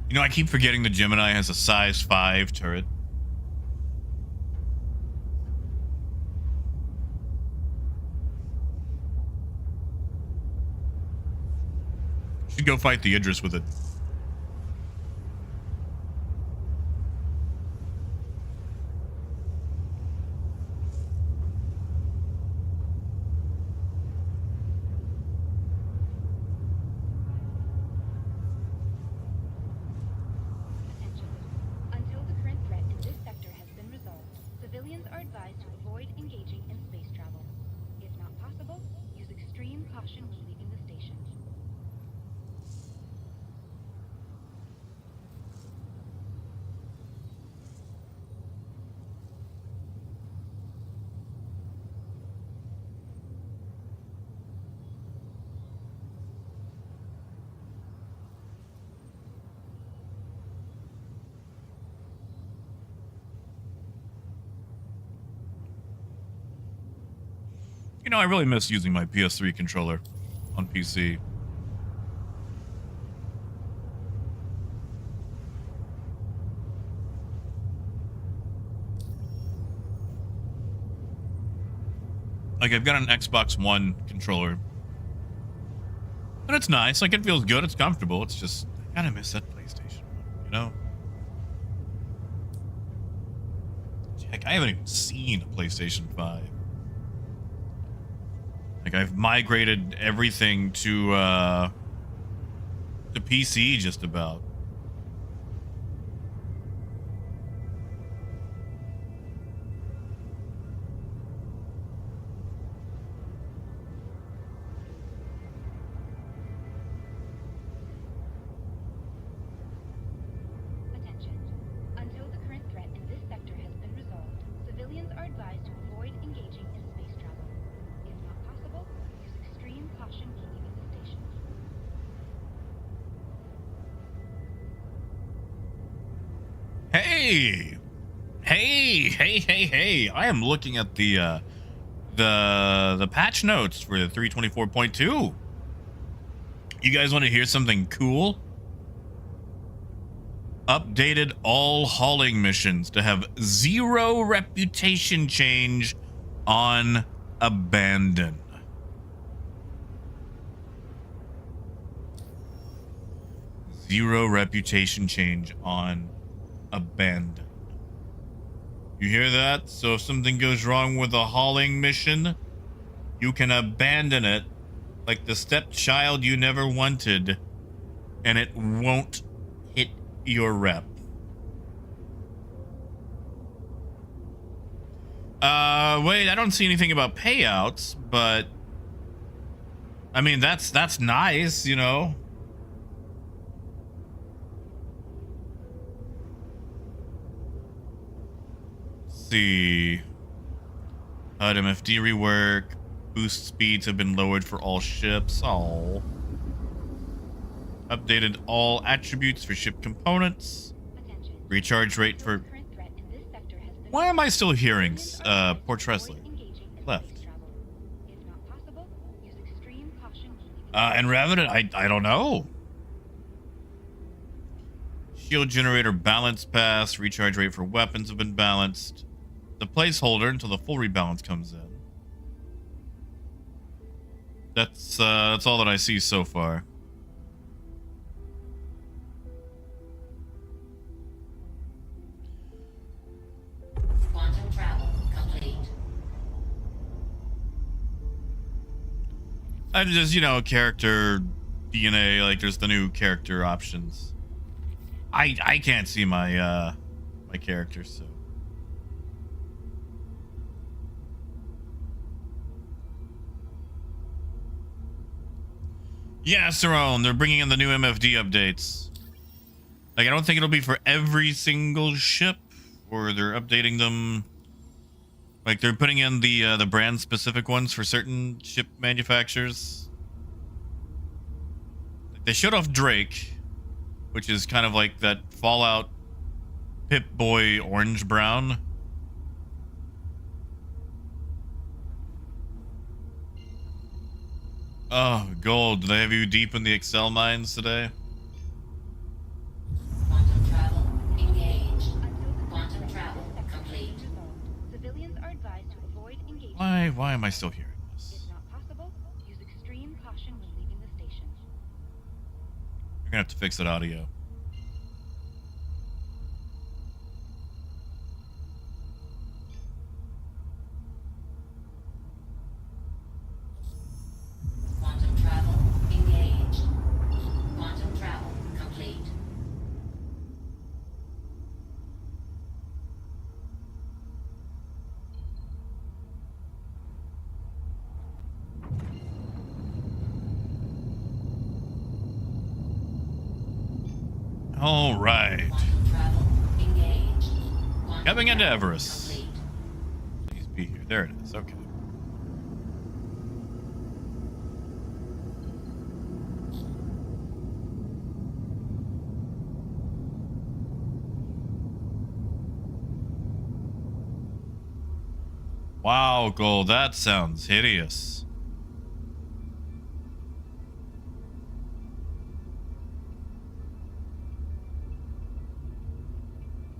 You know, I keep forgetting the Gemini has a size 5 turret. Should go fight the Idris with it. Attention. Until the current threat in this sector has been resolved, civilians are advised to avoid engaging in space travel. If not possible, use extreme caution when leaving the station. You know, I really miss using my PS3 controller on PC. Like, I've got an Xbox One controller. But it's nice. Like, it feels good. It's comfortable. It's just, I kind of miss that PlayStation one, you know? Heck, I haven't even seen a PlayStation 5. Like, I've migrated everything to PC just about. Attention. Until the current threat in this sector has been resolved, civilians are advised to avoid engaging in space travel. If not possible, use extreme caution when leaving the station. Hey! Hey! I am looking at the patch notes for 324.2. You guys want to hear something cool? Updated all hauling missions to have 0 reputation change on abandon. Zero reputation change on abandon. You hear that? So if something goes wrong with a hauling mission, you can abandon it like the stepchild you never wanted, and it won't hit your rep. Wait, I don't see anything about payouts, but I mean that's nice, you know. Let's see. MFD rework. Boost speeds have been lowered for all ships. Oh. Updated all attributes for ship components. Attention. Recharge rate for. Current threat in this sector has been Why am I still hearing Civilians are advised Port to Tressler? avoid engaging in Left. space travel. If not possible, use extreme caution when leaving And Revenant, I don't know. Shield generator balance pass. Recharge rate for weapons have been balanced. The placeholder until the full rebalance comes in. That's all that I see so far. Quantum travel complete. I'm just, you know, character DNA, like there's the new character options. I can't see my my character, so. Yeah, Cerrone, they're bringing in the new MFD updates. Like, I don't think it'll be for every single ship, or they're updating them. Like, they're putting in the brand specific ones for certain ship manufacturers. They showed off Drake, which is kind of like that Fallout Pip-Boy orange brown. Oh, gold. Do they have you deep in the Excel mines today? Quantum travel engaged. until the Quantum threat travel in this sector has complete. been resolved. Civilians are advised to avoid engaging. Why am I still hearing If this? not possible, use extreme caution when leaving the station. You're gonna have to fix that audio. Quantum travel engaged. Quantum travel complete. All right. Quantum travel engaged. Quantum Coming into travel Everest. complete. Please be here. There it is. Okay. Wow, Gold, that sounds hideous.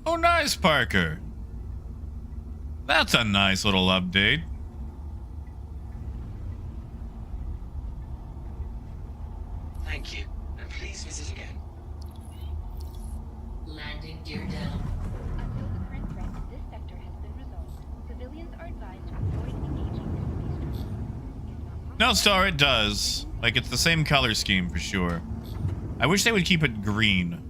Oh, nice, Parker. That's a nice little update. Thank you, and please visit again. Landing gear down. Until the current threat in this sector has been resolved, civilians are advised to avoid engaging in space travel. If not possible, No, Star, it does. Like, it's the same color scheme for sure. I wish they would keep it green.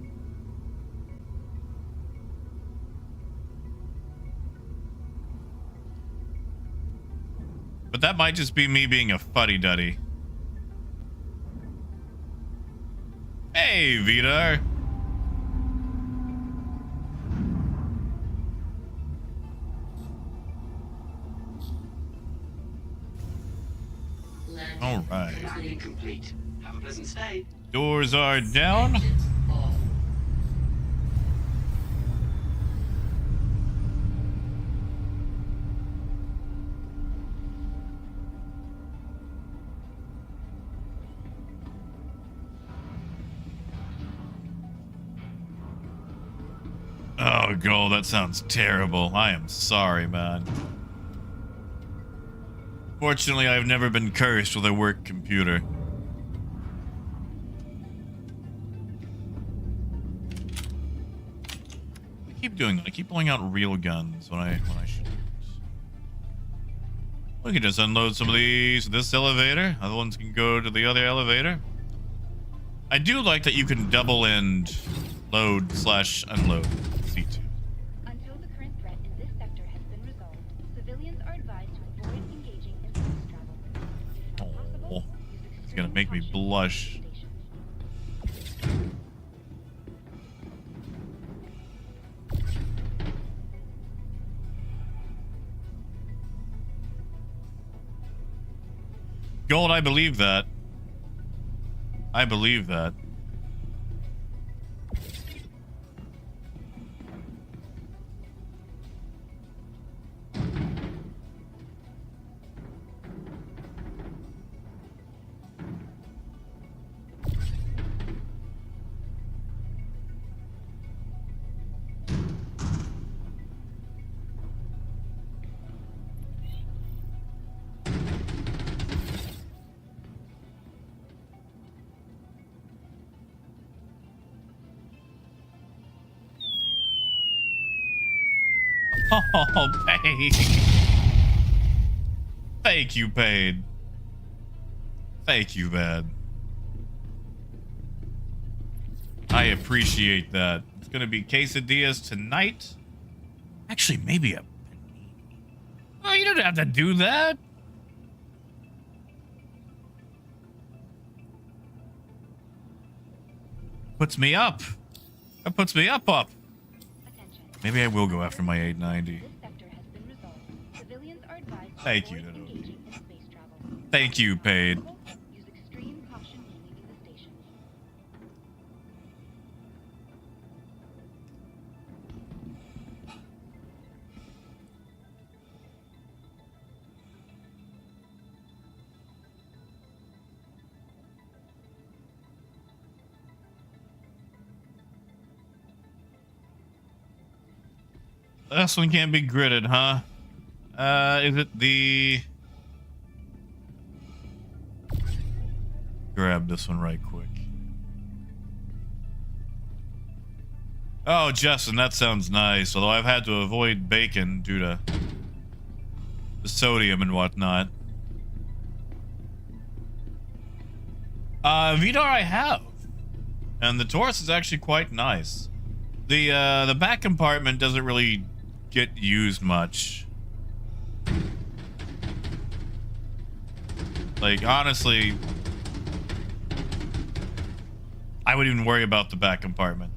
But that might just be me being a fuddy-duddy. Hey, Vidar. Landing All right. Landing complete. Have a pleasant stay. Doors are down. engines off. Oh, Gold, that sounds terrible. I am sorry, man. Fortunately, I've never been cursed with a work computer. I keep doing that. I keep pulling out real guns when I shouldn't. We can just unload some of these. This elevator. Other ones can go to the other elevator. I do like that you can double end load / unload C2. until the current threat in this sector has been resolved, civilians gonna make me blush. Gold, I believe that. I believe that. Oh, Paid. Thank you, Paid. Thank you, man. I appreciate that. It's gonna be quesadillas tonight. Actually, maybe a panini. Oh, you don't have to do that. Puts me up. That puts me up. Maybe I will go after my 890. This sector has been resolved. Civilians are advised to Thank you, avoid Dodo. engaging in space travel. Thank you, Paid. Use extreme caution when leaving the station. This one can't be gridded, huh? Is it the... Grab this one right quick. Oh, Justin, that sounds nice. Although I've had to avoid bacon due to the sodium and whatnot. Vidar I have. And the Taurus is actually quite nice. The back compartment doesn't really get used much. Like, honestly, I wouldn't even worry about the back compartment.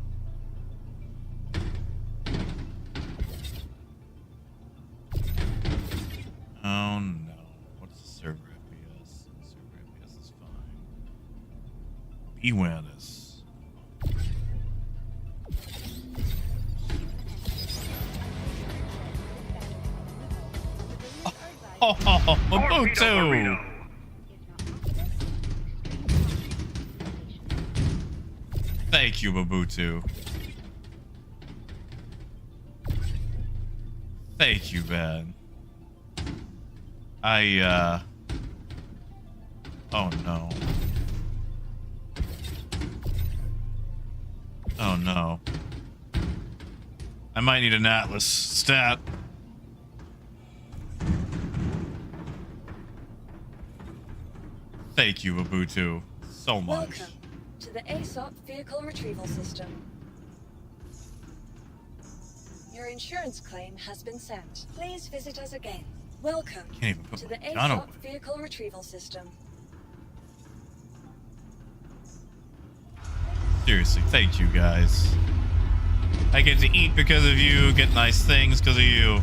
Oh no. What's the server FPS? Server FPS is fine. Awareness. Oh, Torpedo Ubuntu! burrito. Thank you, Ubuntu. Thank you, man. Oh no. Oh no. I might need an Atlas stat. Thank you, Ubuntu, so much. Welcome to the ASOP Vehicle Retrieval System. Your insurance claim has been sent. Please visit us again. Welcome Can't even put to my the gun ASOP away. Vehicle Retrieval System. Seriously, thank you guys. I get to eat because of you, get nice things because of you.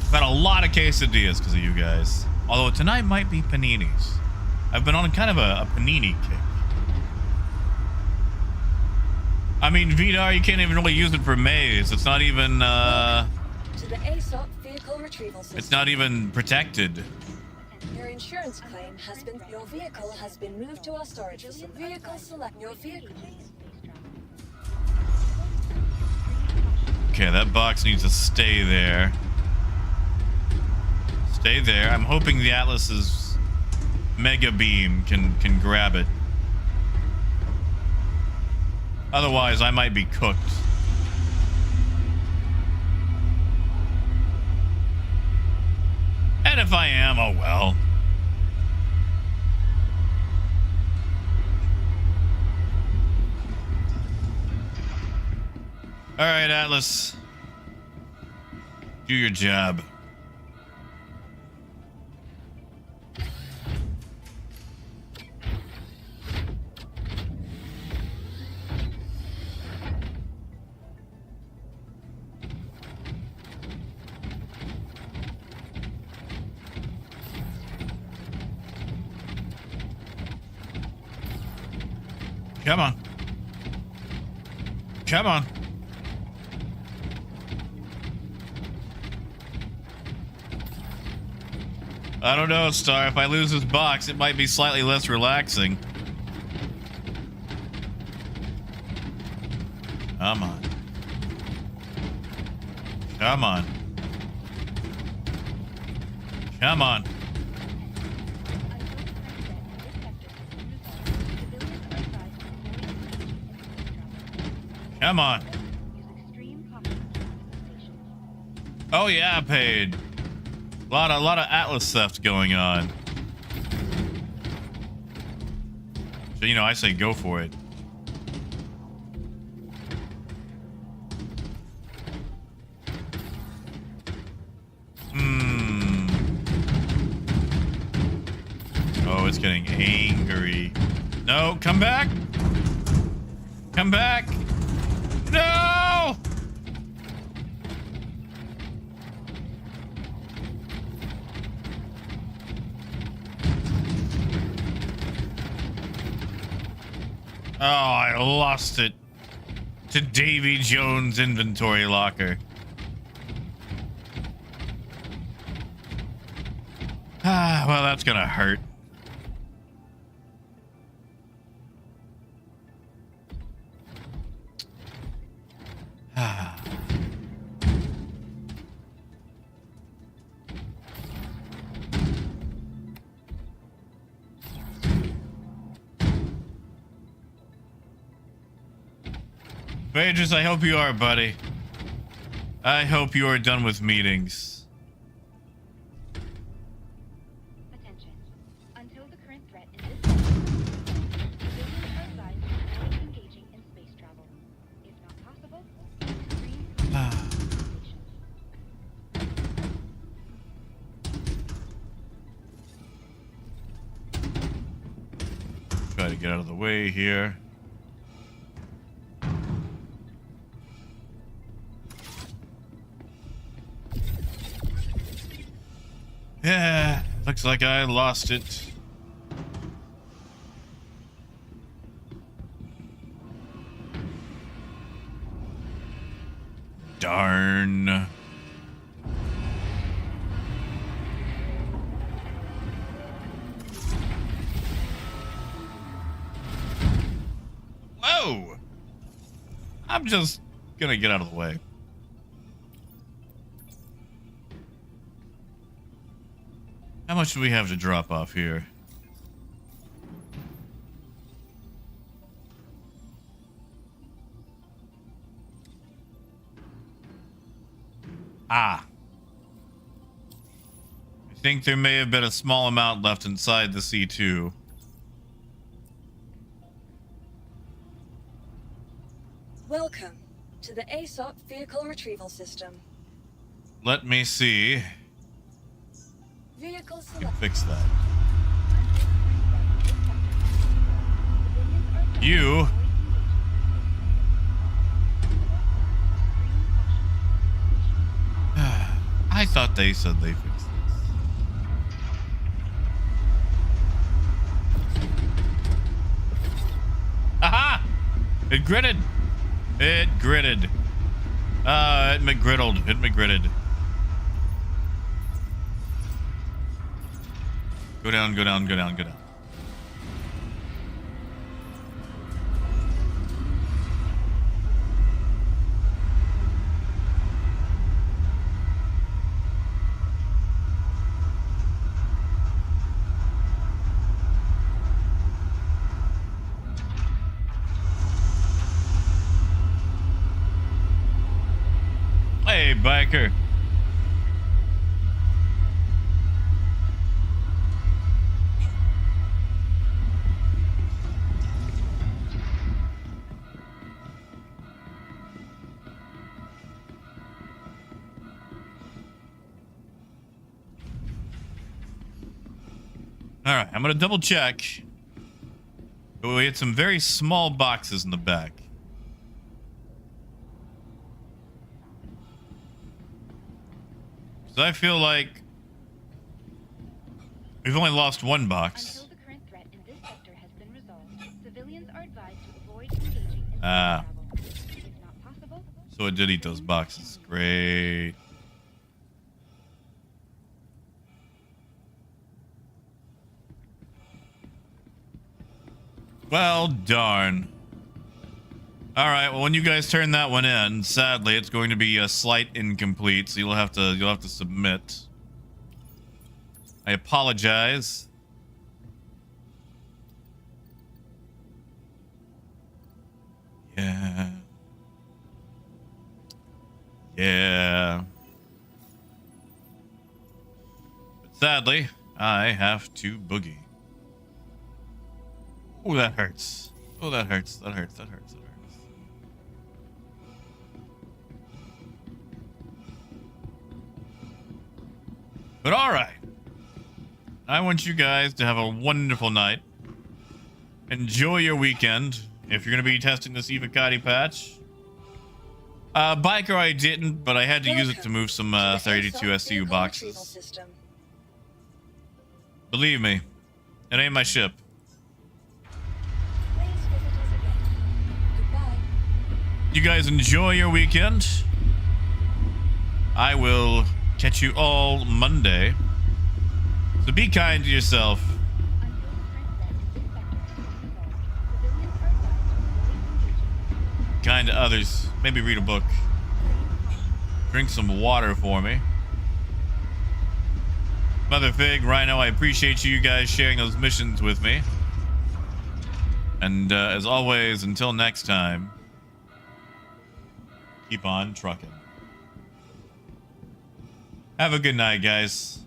I've had a lot of quesadillas because of you guys. Although tonight might be paninis. I've been on kind of a panini kick. I mean, Vidar, you can't even really use it for maize. It's not even, To the ASOP Vehicle Retrieval System. it's not even protected. Your insurance claim has been. Your vehicle has been moved to our storage facility. Vehicle select. Your vehicle. Okay, that box needs to stay there. Stay there. I'm hoping the Atlas's Mega Beam can grab it. Otherwise, I might be cooked. And if I am, oh well. All right, Atlas. Do your job. Come on. Come on. I don't know, Star. If I lose this box, it might be slightly less relaxing. Come on. Come on. Come on. Come on. Oh yeah, paid. A lot of Atlas theft going on. So I say go for it. Oh, it's getting angry. No, come back. Come back. No! Oh, I lost it to Davy Jones' inventory locker. Ah, well, that's gonna hurt. Pages, I hope you are, buddy. I hope you are done with meetings. Attention. Until the current threat in this civilians are advised to avoid engaging in space travel. If not possible, extreme complications. Try to get out of the way here. Yeah, looks like I lost it. Darn. Whoa! I'm just gonna get out of the way. How much do we have to drop off here? Ah. I think there may have been a small amount left inside the C2. Welcome to the ASOP Vehicle Retrieval System. Let me see. Vehicle select. Fix that. You. I thought they said they fixed this. Aha! It gritted. It gritted. It McGriddled. It McGritted. Go down, go down, go down, go down. Hey, biker. All right, I'm gonna double check. But we had some very small boxes in the back. Because I feel like we've only lost one box. Until the current threat in this sector has been resolved, civilians are advised to avoid engaging in space Ah. travel. If not possible, So it did eat those boxes. Great. Well, darn. All right. Well, when you guys turn that one in, sadly, it's going to be a slight incomplete, so you'll have to submit. I apologize. Yeah. Yeah. But sadly, I have to boogie. Oh, that hurts. Oh, that hurts. That hurts. That hurts. That hurts. But all right. I want you guys to have a wonderful night. Enjoy your weekend. If you're going to be testing this Evocati patch. Biker I didn't, but I had to use it to move some 32 SCU boxes. System. Believe me, it ain't my ship. Please visit us again. Goodbye. You guys enjoy your weekend. I will catch you all Monday. So be kind to yourself. until the current threat in this sector has been resolved, civilians are advised to avoid engaging in Kind to others. Maybe read a book. Drink some water for me. Mother Fig, Rhino, I appreciate you guys sharing those missions with me. And as always, until next time, keep on trucking. Have a good night, guys.